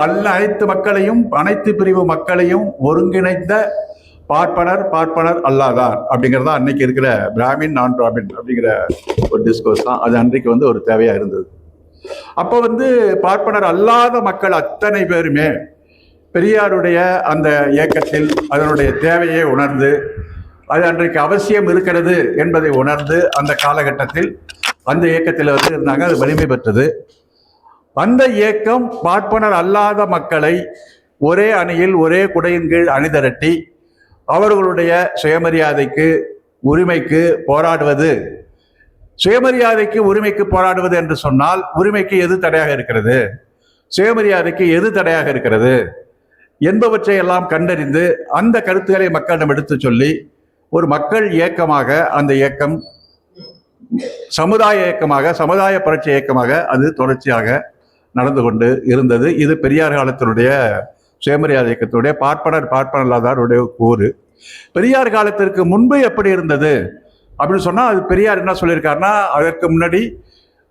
அனைத்து மக்களையும், அனைத்து பிரிவு மக்களையும் ஒருங்கிணைந்த பார்ப்பனர் அல்லாதார் அப்படிங்கிறதா அன்னைக்கு இருக்கிற பிராமின் நான் பிராமின் அப்படிங்கிற ஒரு டிஸ்கோர்ஸ் தான். அது அன்றைக்கு ஒரு தேவையா இருந்தது. அப்போ பார்ப்பனர் அல்லாத மக்கள் அத்தனை பேருமே பெரியாருடைய அந்த இயக்கத்தில் அதனுடைய தேவையை உணர்ந்து, அது அன்றைக்கு அவசியம் இருக்கிறது என்பதை உணர்ந்து அந்த காலகட்டத்தில் அந்த இயக்கத்தில் இருந்தாங்க. அது வலிமை பெற்றது. அந்த இயக்கம் பார்ப்பனர் அல்லாத மக்களை ஒரே அணியில் ஒரே குடையின் கீழ் அணிதிரட்டி அவர்களுடைய சுயமரியாதைக்கு உரிமைக்கு போராடுவது. சுயமரியாதைக்கு உரிமைக்கு போராடுவது என்று சொன்னால் உரிமைக்கு எது தடையாக இருக்கிறது, சுயமரியாதைக்கு எது தடையாக இருக்கிறது என்பவற்றை எல்லாம் கண்டறிந்து அந்த கருத்துக்களை மக்களிடம் எடுத்து சொல்லி ஒரு மக்கள் இயக்கமாக அந்த இயக்கம் சமுதாய இயக்கமாக, சமுதாய புரட்சி இயக்கமாக அது தொடர்ச்சியாக நடந்து கொண்டு இருந்தது. இது பெரியார் காலத்தினுடைய சுயமரியாதை இயக்கத்துடைய பார்ப்பனர் அல்லாதாருடைய கூறு. பெரியார் காலத்திற்கு முன்பு எப்படி இருந்தது அப்படின்னு சொன்னால், அது பெரியார் என்ன சொல்லியிருக்காருன்னா, அதற்கு முன்னாடி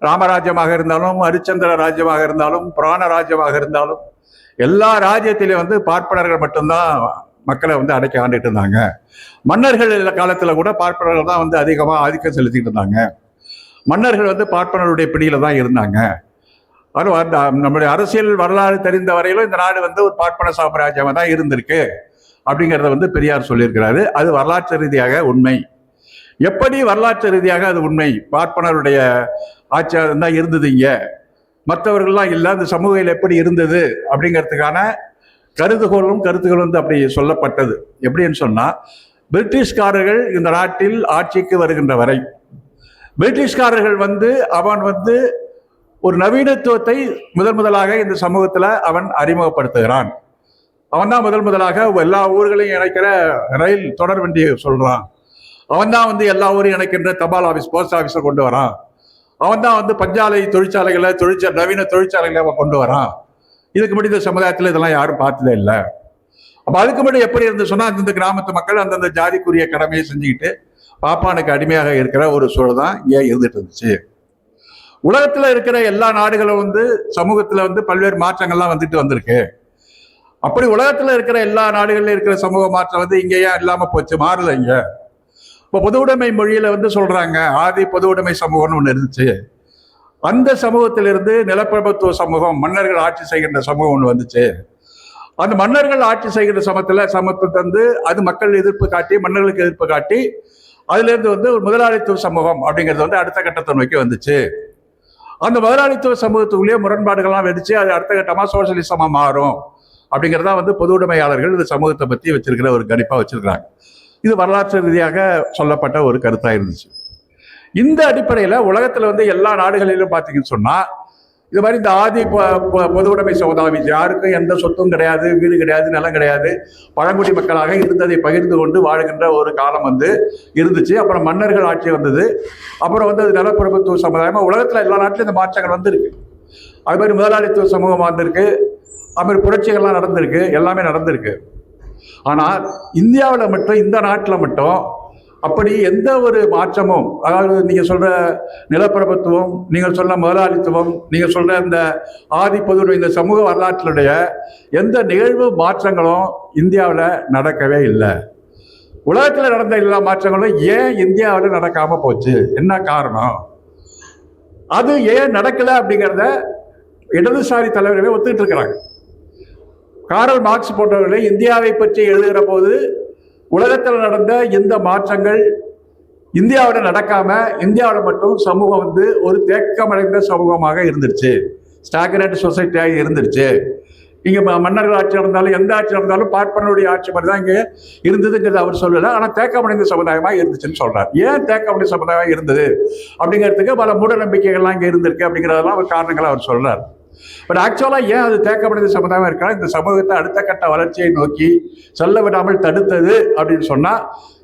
ராமராஜ்யமாக இருந்தாலும், ஹரிச்சந்திர ராஜ்யமாக இருந்தாலும், புராண ராஜ்யமாக இருந்தாலும் எல்லா ராஜ்யத்திலையும் பார்ப்பனர்கள் மட்டும்தான் மக்களை அடக்கி ஆண்டுட்டு இருந்தாங்க. மன்னர்கள் காலத்தில் கூட பார்ப்பனர்கள் தான் அதிகமாக ஆதிக்கம் செலுத்திட்டு இருந்தாங்க. மன்னர்கள் பார்ப்பனருடைய பிடியில தான் இருந்தாங்க. நம்முடைய அரசியல் வரலாறு தெரிந்த வரையிலும் இந்த நாடு ஒரு பார்ப்பன சாம்ராஜ்யமாக தான் இருந்திருக்கு அப்படிங்கிறத பெரியார் சொல்லியிருக்கிறாரு. அது வரலாற்று ரீதியாக உண்மை. எப்படி வரலாற்று ரீதியாக அது உண்மை? பார்ப்பனருடைய ஆட்சியாக தான் இருந்தது இங்க, மற்றவர்கள்லாம் இல்லை. அந்த சமூகம் எப்படி இருந்தது அப்படிங்கிறதுக்கான கருத்துக்களும் அப்படி சொல்லப்பட்டது. எப்படின்னு சொன்னா, பிரிட்டிஷ்காரர்கள் இந்த நாட்டில் ஆட்சிக்கு வருகின்ற வரை பிரிட்டிஷ்காரர்கள் அவன் ஒரு நவீனத்துவத்தை முதலாக இந்த சமூகத்துல அவன் அறிமுகப்படுத்துகிறான். அவன் தான் முதலாக எல்லா ஊர்களையும் இணைக்கிற ரயில் தொடர் வண்டியை சொல்றான். அவன் தான் எல்லா ஊரையும் இணைக்கின்ற தபால் ஆஃபீஸ், போஸ்ட் ஆஃபீஸை கொண்டு வரான். அவன் தான் பஞ்சாலை தொழிற்சாலைகளை நவீன தொழிற்சாலைகளை அவன் கொண்டு வரான். இதுக்கு முன்னாடி இந்த சமுதாயத்தில் இதெல்லாம் யாரும் பார்த்ததே இல்லை. அப்போ அதுக்கு முன்னாடி எப்படி இருந்து சொன்னா, அந்தந்த கிராமத்து மக்கள் அந்தந்த ஜாதிக்குரிய கடமையை செஞ்சுக்கிட்டு பாப்பானுக்கு அடிமையாக இருக்கிற ஒரு சூழல் தான் இங்கே இருந்துட்டு இருந்துச்சு. உலகத்துல இருக்கிற எல்லா நாடுகளும் சமூகத்துல பல்வேறு மாற்றங்கள்லாம் வந்திருக்கு. அப்படி உலகத்துல இருக்கிற எல்லா நாடுகள்ல இருக்கிற சமூக மாற்றம் இங்க ஏன் இல்லாம போச்சு, மாறல இங்க. இப்போ பொது உடைமை மொழியில சொல்றாங்க, ஆதி பொது உடைமை சமூகம்னு ஒண்ணு இருந்துச்சு. அந்த சமூகத்திலிருந்து நிலப்பிரபுத்துவ சமூகம், மன்னர்கள் ஆட்சி செய்கின்ற சமூகம் ஒண்ணு வந்துச்சு. அந்த மன்னர்கள் ஆட்சி செய்கின்ற சமத்துவத்தை அது மக்கள் எதிர்ப்பு காட்டி, மன்னர்களுக்கு எதிர்ப்பு காட்டி, அதுல இருந்து ஒரு முதலாளித்துவ சமூகம் அப்படிங்கிறது அடுத்த கட்டத்தை நோக்கி வந்துச்சு. அந்த முதலாளித்துவ சமூகத்துக்குள்ளேயே முரண்பாடுகள்லாம் வெடிச்சு அது அடுத்த கட்டமா சோசியலிசமா மாறும் அப்படிங்கிறதா பொது உடைமையாளர்கள் இந்த சமூகத்தை பத்தி வச்சிருக்கிற ஒரு கணிப்பா வச்சிருக்கிறாங்க. இது வரலாற்று ரீதியாக சொல்லப்பட்ட ஒரு கருத்தா இருந்துச்சு. இந்த அடிப்படையில உலகத்துல எல்லா நாடுகளிலும் பாத்தீங்கன்னு சொன்னா, இது மாதிரி இந்த ஆதி பொது உடைமை சமுதாயம், யாருக்கும் எந்த சொத்தும் கிடையாது, வீடு கிடையாது, நிலம் கிடையாது, பழங்குடி மக்களாக இருந்ததை பகிர்ந்து கொண்டு வாழ்கின்ற ஒரு காலம் இருந்துச்சு. அப்புறம் மன்னர்கள் ஆட்சி வந்தது. அப்புறம் அது நிலப்பிரபுத்துவ சமுதாயமா உலகத்துல எல்லா நாட்டிலும் இந்த மாற்றங்கள் வந்திருக்கு. அது மாதிரி முதலாளித்துவ சமூகம் வந்திருக்கு. அது மாதிரி புரட்சிகள்லாம் நடந்திருக்கு, எல்லாமே நடந்திருக்கு. ஆனால் இந்தியாவில் மட்டும், இந்த நாட்டில் மட்டும் அப்படி எந்த ஒரு மாற்றமும், அதாவது நீங்க சொல்ற நிலப்பிரபுத்துவம், நீங்க சொல்ற முதலாளித்துவம், நீங்க சொல்ற இந்த ஆதி பொது இந்த சமூக வரலாற்றினுடைய எந்த நிகழ்வு மாற்றங்களும் இந்தியாவில் நடக்கவே இல்லை. உலகத்தில் நடந்த எல்லா மாற்றங்களும் ஏன் இந்தியாவில் நடக்காம போச்சு? என்ன காரணம்? அது ஏன் நடக்கல அப்படிங்கிறத இடதுசாரி தலைவர்களே ஒத்துக்கிட்டு இருக்கிறாங்க. காரல் மார்க்ஸ் போன்றவர்களை இந்தியாவை பற்றி எழுதுகிற போது உலகத்தில் நடந்த இந்த மாற்றங்கள் இந்தியாவில் நடக்காம, இந்தியாவில் மட்டும் சமூகம் ஒரு தேக்கமடைந்த சமூகமாக இருந்துருச்சு, ஸ்டாக்னன்ட் சொசைட்டியாக இருந்துருச்சு. இங்க மன்னர்கள் ஆட்சி நடந்தாலும் எந்த ஆட்சி நடந்தாலும் பார்ப்பனருடைய ஆட்சி மாதிரி தான் இங்க இருந்ததுங்கிறது அவர் சொல்லல. ஆனா தேக்கமடைந்த சமுதாயமா இருந்துச்சுன்னு சொல்றாரு. ஏன் தேக்கமடைந்த சமுதாயமா இருந்தது அப்படிங்கிறதுக்கு பல மூட நம்பிக்கைகள்லாம் இங்க இருந்திருக்கு அப்படிங்கிறதெல்லாம் ஒரு காரணங்களை அவர் சொல்றாரு. பட் ஆக்சுவலா ஏன் அது தேக்கமடைந்த சமுதாயம் இருக்கா, இந்த சமூகத்தை அடுத்த கட்ட வளர்ச்சியை நோக்கி செல்ல விடாமல் தடுத்தது அப்படின்னு சொன்னா,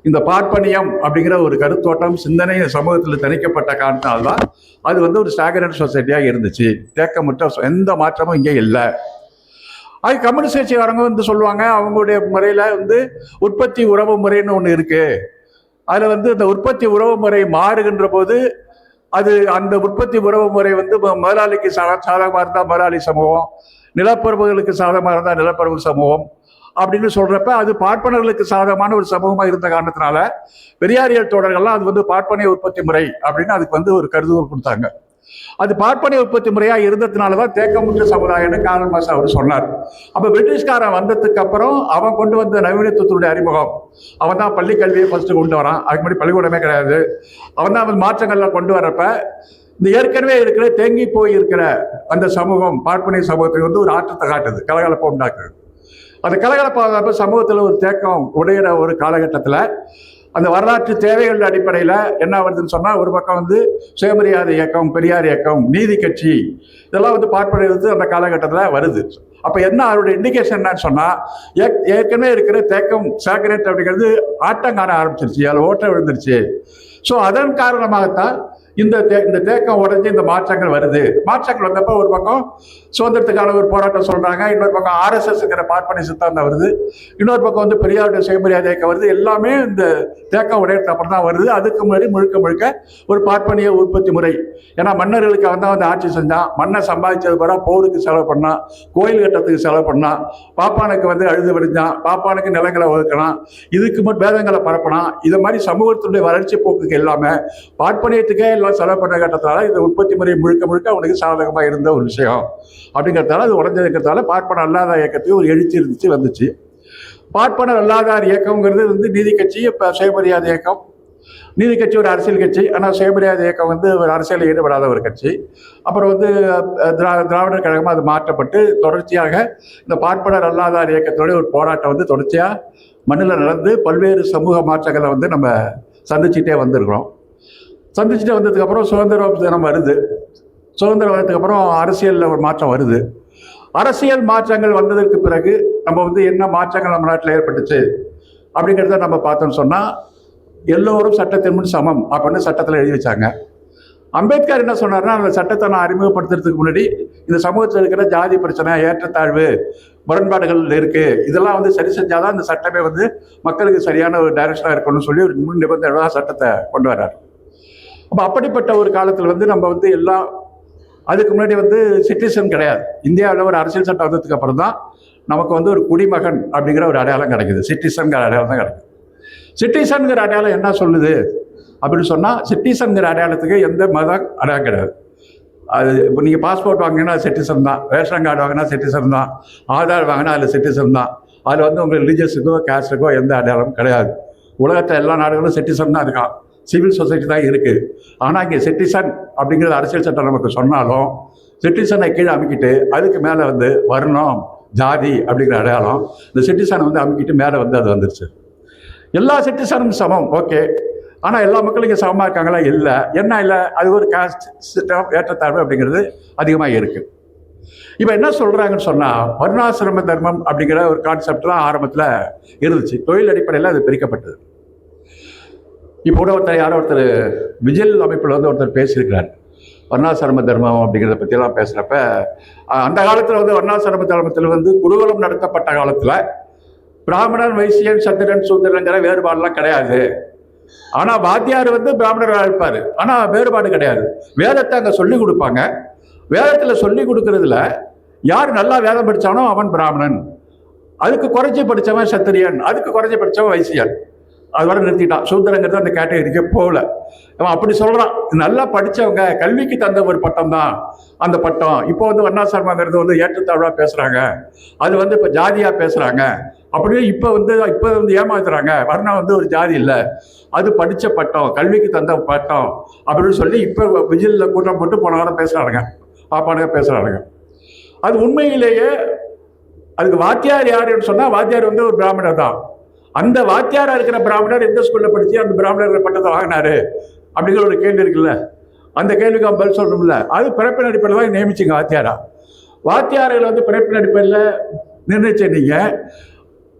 இந்த பார்ப்பனியம் அப்படிங்கிற ஒரு கருத்தோட்டம், சிந்தனை சமூகத்தில் திணிக்கப்பட்ட காரணத்தால்தான் அது ஒரு ஸ்டாக்னன்ட் சொசைட்டியா இருந்துச்சு. தேக்கமுற்ற எந்த மாற்றமும் இங்கே இல்லை. அது கம்யூனிஸ்ட் கட்சிக்காரங்க சொல்லுவாங்க, அவங்களுடைய முறையில உற்பத்தி உறவு முறைன்னு ஒண்ணு இருக்கு. அதுல இந்த உற்பத்தி உறவு முறை மாறுகின்ற போது அது அந்த உற்பத்தி உறவு முறை வந்து முதலாளிக்கு சாதகமாக இருந்தால் முதலாளி சமூகம், நிலப்பரப்புகளுக்கு சாதகமாக இருந்தால் நிலப்பரப்பு சமூகம் அப்படின்னு சொல்றப்ப அது பார்ப்பனர்களுக்கு சாதகமான ஒரு சமூகமாக இருந்த காரணத்தினால பெரியாரியல் தோழர்கள்லாம் அது வந்து பார்ப்பனிய உற்பத்தி முறை அப்படின்னு அதுக்கு வந்து ஒரு கருதுகோள் கொடுத்தாங்க. அது பார்ப்பனிய உற்பத்தி முறையா இருந்ததுனாலதான் தேக்கமுற்ற சமுதாயம்னு கார்ல் மார்க்ஸ் அவர் சொன்னார். அப்ப பிரிட்டிஷ்காரன் வந்ததுக்கு அப்புறம் அவன் கொண்டு வந்த நவீனத்துவத்துடைய அறிமுகம், அவன் தான் பள்ளி கல்வியை ஃபர்ஸ்ட் கொண்டு வரான். அதுக்கு முன்னாடி பள்ளிக்கூடமே கிடையாது. அவன் தான் மாற்றங்கள்லாம் கொண்டு வரப்ப இந்த ஏற்கனவே இருக்கிற தேங்கி போய் இருக்கிற அந்த சமூகம் பார்ப்பனிய சமூகத்துக்கு வந்து ஒரு ஆற்றத்தை காட்டுது, கலகலப்பை உண்டாக்குது. அந்த கலகலப்பாக சமூகத்தில் ஒரு தேக்கம் உடையிற ஒரு காலகட்டத்தில் அந்த வரலாற்று தேவைகள் அடிப்படையில் என்ன வருதுன்னு சொன்னால், ஒரு பக்கம் வந்து சுயமரியாதை இயக்கம், பெரியார் இயக்கம், நீதி கட்சி, இதெல்லாம் வந்து பார்ப்பது அந்த காலகட்டத்தில் வருது. அப்போ என்ன அவருடைய இண்டிகேஷன் என்னன்னு சொன்னால், ஏற்கனவே இருக்கிற தேக்கம் சேகரேட் அப்படிங்கிறது ஆட்டம் காண ஆரம்பிச்சிருச்சு, அதில் ஓட்டம் விழுந்துருச்சு. ஸோ அதன் காரணமாகத்தான் இந்த தேக்கம் உடஞ்சி இந்த மாற்றங்கள் வருது. மாற்றங்கள் வந்தப்போ ஒரு பக்கம் சுதந்திரத்துக்கான ஒரு போராட்டம் சொல்றாங்க, இன்னொரு பக்கம் ஆர்எஸ்எஸ்ங்கிற பார்ப்பனை சித்தாந்தம் வருது, இன்னொரு பக்கம் வந்து பெரியாருடைய சுயமரியாதை இயக்கம் வருது. எல்லாமே இந்த தேக்கம் உடையதுக்கு அப்புறம் தான் வருது. அதுக்கு முன்னாடி முழுக்க முழுக்க ஒரு பார்ப்பனிய உற்பத்தி முறை. ஏன்னா மன்னர்களுக்கு வந்து ஆட்சி செஞ்சான், மண்ணை சம்பாதிச்சது பிறகு போருக்கு செலவு பண்ணான், கோயில் கட்டத்துக்கு செலவு பண்ணான், பாப்பானுக்கு வந்து அழுது விடுஞ்சான், பாப்பானுக்கு நிலங்களை ஒதுக்கலாம், இதுக்கு மட்டும் வேதங்களை பரப்பினான். இது மாதிரி சமூகத்தினுடைய வளர்ச்சி போக்குக்கு எல்லாமே பார்ப்பனியத்துக்கே செலவு பண்ண கட்டத்தால இந்த உற்பத்தி முறை முழுக்க முழுக்க அவனுக்கு சாதகமா இருந்த ஒரு விஷயம் அப்படிங்கிறதால அது உடஞ்சதுக்கிறதால பார்ப்பனர் அல்லாத இயக்கத்துக்கு ஒரு எழுச்சி இருந்துச்சு வந்துச்சு. பார்ப்பனர் அல்லாதார் இயக்கம்ங்கிறது வந்து நீதி கட்சி, இப்போ சுயமரியாதை இயக்கம். நீதி கட்சி ஒரு அரசியல் கட்சி, ஆனால் சுயமரியாதை இயக்கம் வந்து ஒரு அரசியலில் ஈடுபடாத ஒரு கட்சி. அப்புறம் வந்து திராவிடர் கழகமாக அது மாற்றப்பட்டு தொடர்ச்சியாக இந்த பார்ப்பனர் அல்லாதார் இயக்கத்தோடைய ஒரு போராட்டம் வந்து தொடர்ச்சியாக மண்ணில் நடந்து பல்வேறு சமூக மாற்றங்களை வந்து நம்ம சந்திச்சுட்டே வந்திருக்கிறோம். சந்திச்சுட்டு வந்ததுக்கப்புறம் சுதந்திர தினம் வருது. சுதந்திரம் வந்ததுக்கப்புறம் அரசியலில் ஒரு மாற்றம் வருது. அரசியல் மாற்றங்கள் வந்ததற்கு பிறகு நம்ம வந்து என்ன மாற்றங்கள் நம்ம நாட்டில் ஏற்பட்டுச்சு அப்படிங்கிறத நம்ம பார்த்தோம்னு சொன்னால், எல்லோரும் சட்டத்தின் முன் சமம் அப்படின்னு சட்டத்தில் எழுதி வச்சாங்க. அம்பேத்கர் என்ன சொன்னார்னா, அந்த சட்டத்தை நான் அறிமுகப்படுத்துறதுக்கு முன்னாடி இந்த சமூகத்தில் இருக்கிற ஜாதி பிரச்சனை, ஏற்றத்தாழ்வு, முரண்பாடுகள் இருக்கு, இதெல்லாம் வந்து சரி செஞ்சாதான் இந்த சட்டமே வந்து மக்களுக்கு சரியான ஒரு டைரக்ஷனாக இருக்கணும்னு சொல்லி ஒரு முன் நிபந்தனை சட்டத்தை கொண்டு வர்றாரு. அப்போ அப்படிப்பட்ட ஒரு காலத்தில் வந்து நம்ம வந்து எல்லாம் அதுக்கு முன்னாடி வந்து சிட்டிசன் கிடையாது. இந்தியாவில் ஒரு அரசியல் சட்டம் வந்ததுக்கு அப்புறம் தான் நமக்கு வந்து ஒரு குடிமகன் அப்படிங்கிற ஒரு அடையாளம் கிடைக்குது. சிட்டிசன்கிற அடையாளம் தான் கிடைக்குது. சிட்டிசன்கிற அடையாளம் என்ன சொல்லுது அப்படின்னு சொன்னால், சிட்டிசன்கிற அடையாளத்துக்கு எந்த மதம் அடையாளம் கிடையாது. அது இப்போ நீங்கள் பாஸ்போர்ட் வாங்கினா சிட்டிசன் தான், ரேஷன் கார்டு வாங்கினா சிட்டிசன் தான், ஆதார் வாங்கினா அதில் சிட்டிசன் தான். அதில் வந்து உங்கள் ரிலீஜியஸுக்கோ கேஸ்டுக்கோ எந்த அடையாளமும் கிடையாது. உலகத்தில் எல்லா நாடுகளும் சிட்டிசன் தான் இருக்கான், சிவில் சொசைட்டி தான் இருக்குது. ஆனால் இங்கே சிட்டிசன் அப்படிங்கிறது அரசியல் சட்டம் நமக்கு சொன்னாலும், சிட்டிசனை கீழே அமுக்கிட்டு அதுக்கு மேலே வந்து வர்ணம், ஜாதி அப்படிங்கிற அடையாளம், இந்த சிட்டிசனை வந்து அமுக்கிட்டு மேலே வந்து அது வந்துருச்சு. எல்லா சிட்டிசனும் சமம், ஓகே. ஆனால் எல்லா மக்களும் இங்கே சமமாக இருக்காங்களா? இல்லை. என்ன இல்லை, அது ஒரு காஸ்ட் சிஸ்டம், ஏற்றத்தாழ்வு அப்படிங்கிறது அதிகமாக இருக்குது. இப்போ என்ன சொல்கிறாங்கன்னு சொன்னால், வர்ணாசிரம தர்மம் அப்படிங்கிற ஒரு கான்செப்ட் தான் ஆரம்பத்தில் இருந்துச்சு. தொழில் அடிப்படையில் அது பிரிக்கப்பட்டது. இப்போ கூட ஒருத்தர் விஜில் அமைப்பில் வந்து ஒருத்தர் பேசியிருக்கிறார், வர்ணாசிரம தர்மம் அப்படிங்கிறத பற்றியெல்லாம் பேசுகிறப்ப, அந்த காலத்தில் வந்து வர்ணாசிரம தர்மத்தில் வந்து குருகுலம் நடத்தப்பட்ட காலத்தில் பிராமணன், வைசியன், சத்திரன், சூத்திரங்கிற வேறுபாடுலாம் கிடையாது. ஆனால் வாத்தியார் வந்து பிராமணராக இருப்பார், ஆனால் வேறுபாடு கிடையாது. வேதத்தை அங்கே சொல்லி கொடுப்பாங்க. வேதத்தில் சொல்லி கொடுக்கறதுல யார் நல்லா வேதம் படித்தானோ அவன் பிராமணன், அதுக்கு குறைச்சி படித்தவன் சத்திரியன், அதுக்கு குறைச்சி படித்தவன் வைசியன். அது வர நிறுத்திட்டான். சூத்திரங்கிறது அந்த கேட்டகரிக்கே போகல. அவன் அப்படி சொல்கிறான், நல்லா படித்தவங்க கல்விக்கு தந்த ஒரு பட்டம் தான் அந்த பட்டம். இப்போ வந்து வர்ணாசிரமங்கிறது வந்து ஏற்றத்தாழ்வாக பேசுகிறாங்க, அது வந்து இப்போ ஜாதியாக பேசுகிறாங்க அப்படியே இப்போ வந்து ஏமாத்துறாங்க. வர்ணம் வந்து ஒரு ஜாதி இல்லை, அது படித்த பட்டம், கல்விக்கு தந்த பட்டம் அப்படின்னு சொல்லி இப்போ விஜிலில் கூட்டம் போட்டு போன வாரம் பேசுகிறானுங்க, பாப்பானுங்க பேசுகிறானுங்க. அது உண்மையிலேயே அதுக்கு வாத்தியார் யாருன்னு சொன்னால், வாத்தியார் வந்து ஒரு பிராமணர் தான். அந்த வாத்தியாரா இருக்கிற பிராமணர் எந்த ஸ்கூல்ல படிச்சு அந்த பிராமணர் பட்டத்தை வாங்கினாரு அப்படிங்கிற ஒரு கேள்வி இருக்குல்ல, அந்த கேள்விக்கு அவன் பதில் சொல்லணும்ல. அது பிறப்பின் அடிப்படையில் தான் நியமிச்சிங்க வாத்தியாரா. வாத்தியார்கள் வந்து பிறப்பின் அடிப்படையில் நிர்ணயிச்ச நீங்க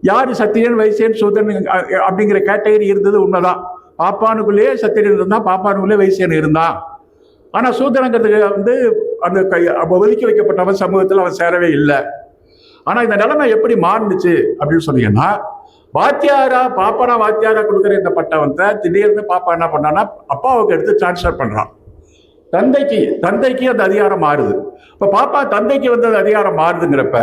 யார் சத்திரியன், வைசியன், சூத்திரன் அப்படிங்கிற கேட்டகரி இருந்தது உண்மைதான். பாப்பானுக்குள்ளேயே சத்திரியன் இருந்தான், பாப்பானுக்குள்ளே வைசியன் இருந்தான். ஆனால் சூத்திரங்கிறதுக்கு வந்து அந்த ஒதுக்கி வைக்கப்பட்டவன் சமூகத்தில் அவன் சேரவே இல்லை. ஆனால் இந்த நிலைமை எப்படி மாறுனுச்சு அப்படின்னு சொன்னீங்கன்னா, வாத்தியாரா பாப்பானா வாத்தியாரா கொடுக்குற இந்த பட்டம் வந்து திடீர்னு பாப்பா என்ன பண்ணான்னா அப்பாவுக்கு எடுத்து டிரான்ஸ்ஃபர் பண்ணுறான். தந்தைக்கு அந்த அதிகாரம் மாறுது. இப்ப பாப்பா தந்தைக்கு வந்து அது அதிகாரம் மாறுதுங்கிறப்ப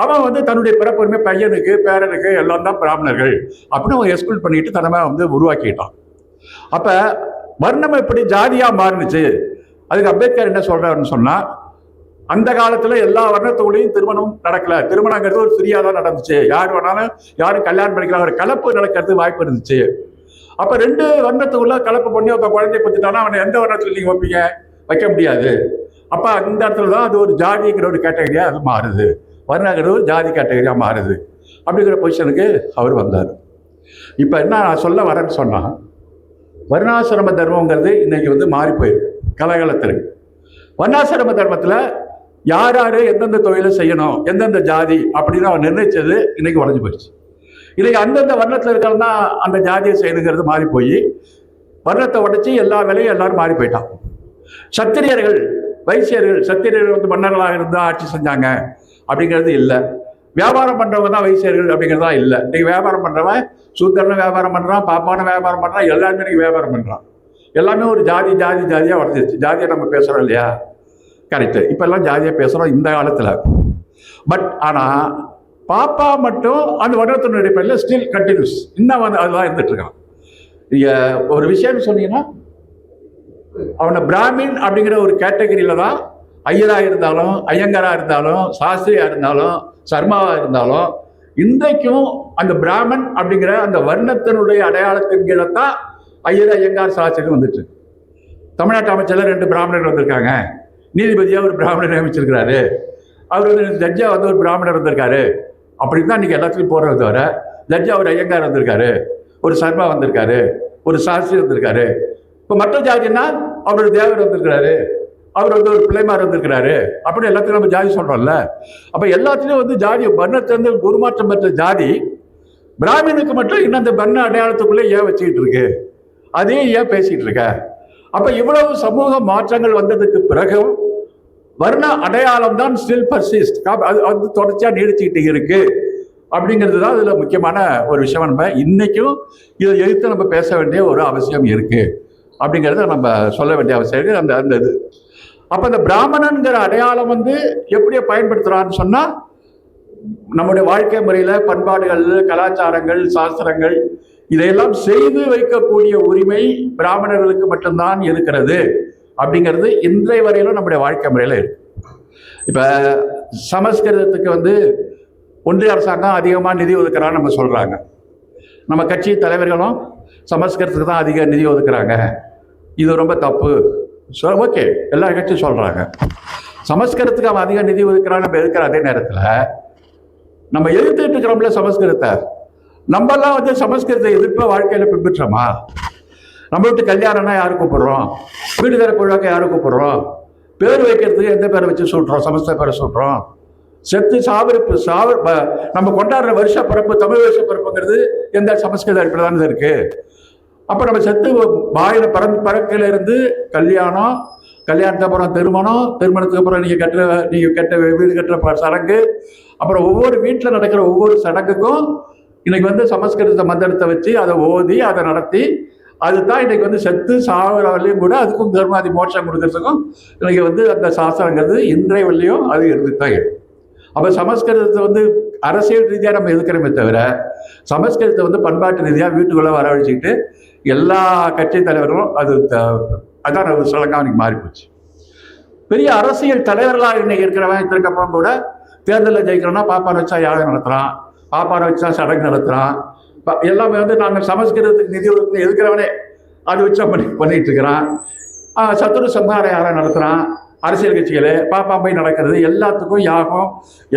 அவன் வந்து தன்னுடைய பிறப்புரிமை பையனுக்கு பேரனுக்கு எல்லாம் தான் பிராமணர்கள் அப்படின்னு அவன் எக்ஸ்க்ளூட் பண்ணிட்டு தன்னை வந்து உருவாக்கிட்டான். அப்ப வர்ணம் எப்படி ஜாதியா மாறுனுச்சு? அதுக்கு அம்பேத்கர் என்ன சொல்றாருன்னு சொன்னா, அந்த காலத்துல எல்லா வர்ணத்துக்குள்ளேயும் திருமணம் நடக்கல. திருமணங்கிறது ஒரு ஃப்ரீயா தான் நடந்துச்சு. யார் வேணாலும் யாரும் கல்யாணம் பண்ணிக்கலாம், ஒரு கலப்பு நடக்கிறது வாய்ப்பு இருந்துச்சு. அப்ப 2 வர்ணத்துக்குள்ள கலப்பு பண்ணி ஒரு குழந்தை பத்திட்டானா அவனை எந்த வர்ணத்துல நீங்க வைப்பீங்க? வைக்க முடியாது. அப்ப அந்த இடத்துல தான் அது ஒரு ஜாதிங்கிற ஒரு கேட்டகரியா அது மாறுது. வர்ணங்கிறது ஒரு ஜாதி கேட்டகரியா மாறுது. அப்படிங்கிற பொசிஷனுக்கு அவர் வந்தார். இப்ப என்ன நான் சொல்ல வரேன்னு சொன்னா, வர்ணாசிரம தர்மங்கிறது இன்னைக்கு வந்து மாறி போயிருக்கு கலகலத்திற்கு. வர்ணாசிரம தர்மத்துல யார் யாரு எந்தெந்த தொழிலை செய்யணும், எந்தெந்த ஜாதி அப்படின்னு அவன் நிர்ணயிச்சது இன்னைக்கு உடஞ்சு போயிடுச்சு. இன்னைக்கு அந்தந்த வர்ணத்தில் இருக்கிறதா அந்த ஜாதியை செய்யணுங்கிறது மாறி போய் வர்ணத்தை உடைச்சி எல்லா வேலையும் எல்லாரும் மாறி போயிட்டான். சத்திரியர்கள் சத்திரியர்கள் வந்து மன்னர்களாக இருந்தால் ஆட்சி செஞ்சாங்க அப்படிங்கிறது இல்லை. வியாபாரம் பண்றவங்க தான் வைசியர்கள் அப்படிங்கிறதா இல்லை. இன்னைக்கு வியாபாரம் பண்றவன் சூத்திரனும் வியாபாரம் பண்றான், பாப்பான வியாபாரம் பண்றான், எல்லாருமே இன்னைக்கு வியாபாரம் பண்றான். எல்லாமே ஒரு ஜாதியா உடஞ்சிருச்சு. ஜாதியை நம்ம பேசுறோம் இல்லையா? கரெக்டு. இப்ப எல்லாம் ஜாதியா பேசுறோம் இந்த காலத்துல. பட் ஆனா பாப்பா மட்டும் அந்த வர்ணத்தினுடைய பேரில் ஸ்டில் கண்டினியூஸ் இன்னும் வந்து அதெல்லாம் இருந்துட்டு இருக்கான். ஒரு விஷயம் சொன்னீங்கன்னா, அவனை பிராமின் அப்படிங்கிற ஒரு கேட்டகரியில தான் ஐயரா இருந்தாலும், ஐயங்காரா இருந்தாலும், சாஸ்திரியா இருந்தாலும், சர்மாவா இருந்தாலும், இன்றைக்கும் அந்த பிராமன் அப்படிங்கிற அந்த வர்ணத்தினுடைய அடையாளத்தின் கீழே தான் ஐயர், ஐயங்கார், சாஸ்திரி வந்துட்டு. தமிழ்நாட்டு அமைச்சர்ல 2 பிராமணர்கள் வந்திருக்காங்க. நீதிபதியா ஒரு பிராமணர் நியமிச்சிருக்கிறாரு. அவர் வந்து ஜட்ஜா வந்து ஒரு பிராமணர் வந்திருக்காரு. அப்படின்னு தான் இன்னைக்கு எல்லாத்துலையும் போடுறது தவிர, ஜட்ஜா ஒரு ஐயங்கார் வந்திருக்காரு, ஒரு சர்மா வந்திருக்காரு, ஒரு சாஸ்திரி வந்திருக்காரு. இப்போ மற்ற ஜாதினா அவரோட தேவர் வந்திருக்கிறாரு, அவர் வந்து ஒரு பிள்ளைமார் வந்திருக்கிறாரு, அப்படி எல்லாத்தையும் நம்ம ஜாதி சொல்றோம்ல. அப்ப எல்லாத்துலயும் வந்து ஜாதி வர்ணத்திலிருந்து உருமாற்றம் பெற்ற ஜாதி பிராமணனுக்கு மட்டும் இன்னும் அந்த வர்ண அடையாளத்துக்குள்ளே ஏன் வச்சுக்கிட்டு இருக்கு? அதே ஏன் பேசிட்டு இருக்க? அப்ப இவ்வளவு சமூக மாற்றங்கள் வந்ததுக்கு பிறகும் வர்ண அடையாளம் தான் ஸ்டில் பர்சிஸ்ட், அது தொடர்ச்சியா நீடிச்சுக்கிட்டு இருக்கு அப்படிங்கிறது தான் இதுல முக்கியமான ஒரு விஷயம். நம்ம இன்னைக்கும் இதை எதிர்த்து நம்ம பேச வேண்டிய ஒரு அவசியம் இருக்கு அப்படிங்கிறத நம்ம சொல்ல வேண்டிய அவசியம் இருக்கு. அந்த இது அப்ப இந்த பிராமணன்கிற அடையாளம் வந்து எப்படி பயன்படுத்துறான்னு சொன்னா, நம்முடைய வாழ்க்கை முறையில, பண்பாடுகள், கலாச்சாரங்கள், சாஸ்திரங்கள் இதையெல்லாம் செய்து வைக்கக்கூடிய உரிமை பிராமணர்களுக்கு மட்டும்தான் இருக்கிறது அப்படிங்கிறது இன்றைய வரையிலும் நம்முடைய வாழ்க்கை முறையில இருக்கு. இப்ப சமஸ்கிருதத்துக்கு வந்து ஒன்றிய அரசாங்கம் அதிகமா நிதி ஒதுக்குறான்னு நம்ம சொல்றாங்க. நம்ம கட்சி தலைவர்களும் சமஸ்கிருதத்துக்கு தான் அதிக நிதி ஒதுக்குறாங்க, இது ரொம்ப தப்பு. ஓகே, எல்லா கட்சியும் சொல்றாங்க. சமஸ்கிருதத்துக்கு அவன் அதிக நிதி ஒதுக்குறான்னு நம்ம எதிர்க்கிற அதே நேரத்தில் நம்ம எதிர்த்துட்டு இருக்கிறோம்ல சமஸ்கிருதத்தை. நம்மெல்லாம் வந்து சமஸ்கிருத எதிர்ப்பை வாழ்க்கையில பின்பற்றோமா? நம்ம விட்டு கல்யாணம்னா யாரு கூப்பிடுறோம்? வீடு தர பொழுவாக்க யாரு கூப்பிடுறோம்? பேர் வைக்கிறதுக்கு எந்த பேரை வச்சு சொல்றோம்? சமஸ்கிருத பேரை சொல்றோம். செத்து நம்ம கொண்டாடுற வருஷ பிறப்பு, தமிழ் வருஷ பிறப்புங்கிறது எந்த சமஸ்கிருத அடிப்படை தான் இருக்கு. அப்ப நம்ம செத்து வாயில பறக்கையில இருந்து கல்யாணம், கல்யாணத்துக்கு அப்புறம் திருமணம், திருமணத்துக்கு அப்புறம் நீங்க கட்ட வீடு கட்டுற சடங்கு, அப்புறம் ஒவ்வொரு வீட்டில் நடக்கிற ஒவ்வொரு சடங்குக்கும் இன்னைக்கு வந்து சமஸ்கிருத மந்திரத்தை வச்சு அதை ஓதி அதை நடத்தி, அதுதான் இன்னைக்கு வந்து செத்து சாவரவரையும் கூட அதுக்கும் தர்மாதி மோட்சம் கொடுக்கறதுக்கும் இன்னைக்கு வந்து அந்த சாஸ்திரங்கிறது இன்றைய வரையும் அது இருந்துட்டு தான் இருக்கு. அப்ப சமஸ்கிருதத்தை வந்து அரசியல் ரீதியா நம்ம எதுக்கிறோமே தவிர, சமஸ்கிருதத்தை வந்து பண்பாட்டு ரீதியா வீட்டுக்குள்ள வரவழைச்சிக்கிட்டு எல்லா கட்சி தலைவர்களும் அதான் ஒரு சடங்கா இன்னைக்கு மாறி போச்சு. பெரிய அரசியல் தலைவர்களாக இன்னைக்கு இருக்கிறவன் திருக்கப்பம் கூட தேர்தலில் ஜெயிக்கிறோம்னா பாப்பாரை வச்சா யாகம் நடத்துறான், பாப்பாரை வச்சா சடங்கு நடத்துறான். எல்லாமே வந்து நாங்கள் சமஸ்கிருதத்துக்கு நிதி ஒதுக்கு எதுக்கிறவனே அது வச்சா பண்ணிட்டு இருக்கிறான். சத்துரு சம்ஹார யாகம் நடத்துறான். அரசியல் கட்சிகளே பாப்பாம்பை நடக்கிறது, எல்லாத்துக்கும் யாகம்.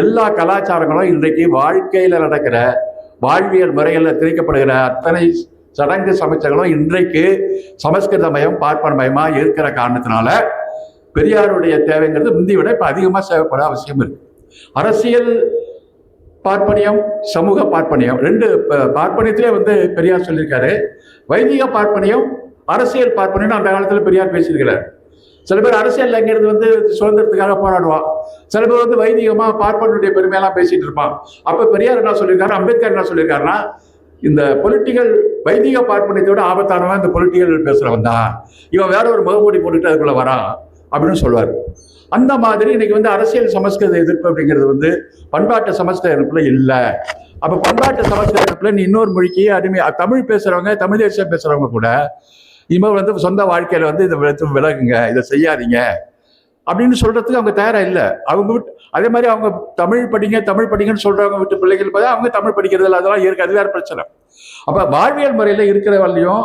எல்லா கலாச்சாரங்களும் இன்றைக்கு வாழ்க்கையில நடக்கிற வாழ்வியல் முறைகளில் திணிக்கப்படுகிற அத்தனை சடங்கு சமைச்சங்களும் இன்றைக்கு சமஸ்கிருதமயம் பார்ப்பனமயமா இருக்கிற காரணத்தினால பெரியாருடைய தேவைங்கிறது முந்தி விட இப்ப அதிகமா சேவைப்பட அவசியம் இருக்கு. அரசியல் பார்ப்பனியம், சமூக பார்ப்பனியம், 2 பார்ப்பனியத்திலே வந்து பெரியார் சொல்லியிருக்காரு. வைதிக பார்ப்பனியம், அரசியல் பார்ப்பனியம் அந்த காலத்துல பெரியார் பேசியிருக்கிறார். சில பேர் அரசியல் இங்கிறது வந்து சுதந்திரத்துக்காக போராடுவான், சில பேர் வந்து வைதிகமா பார்ப்பனுடைய பெருமையெல்லாம் பேசிட்டு இருப்பான். அப்ப பெரியார் என்ன சொல்லியிருக்காரு, அம்பேத்கர் என்ன சொல்லியிருக்காருன்னா, இந்த பொலிட்டிக்கல் வைதிக பார்ப்பனத்தோட ஆபத்தானவன் இந்த பொலிட்டிக்கல் பேசுறவன் தான், இவன் வேற ஒரு முகமூடி போட்டுட்டு அதுக்குள்ள வரான் அப்படின்னு சொல்லுவார். அந்த மாதிரி இன்னைக்கு வந்து அரசியல் சமஸ்கிருத எதிர்ப்பு அப்படிங்கிறது வந்து பண்பாட்டு சமஸ்கிருத எதிர்ப்புல இல்லை. அப்ப பண்பாட்டு சமஸ்கிருத எதிர்ப்புல நீ இன்னொரு மொழிக்கு அடிமை, தமிழ் பேசுறவங்க, தமிழ் தேசியம் பேசுறவங்க கூட இவங்க வந்து சொந்த வாழ்க்கையில வந்து இதை விலகுங்க, இதை செய்யாதீங்க அப்படின்னு சொல்றதுக்கு அவங்க தயாரா இல்லை. அவங்க அதே மாதிரி அவங்க தமிழ் படிங்கன்னு சொல்றவங்க விட்டு பிள்ளைகள் பார்த்தா அவங்க தமிழ் படிக்கிறது இல்லை, அதெல்லாம் இருக்கு, அது வேற பிரச்சனை. அப்ப வாழ்வியல் முறையில இருக்கிற வரலையும்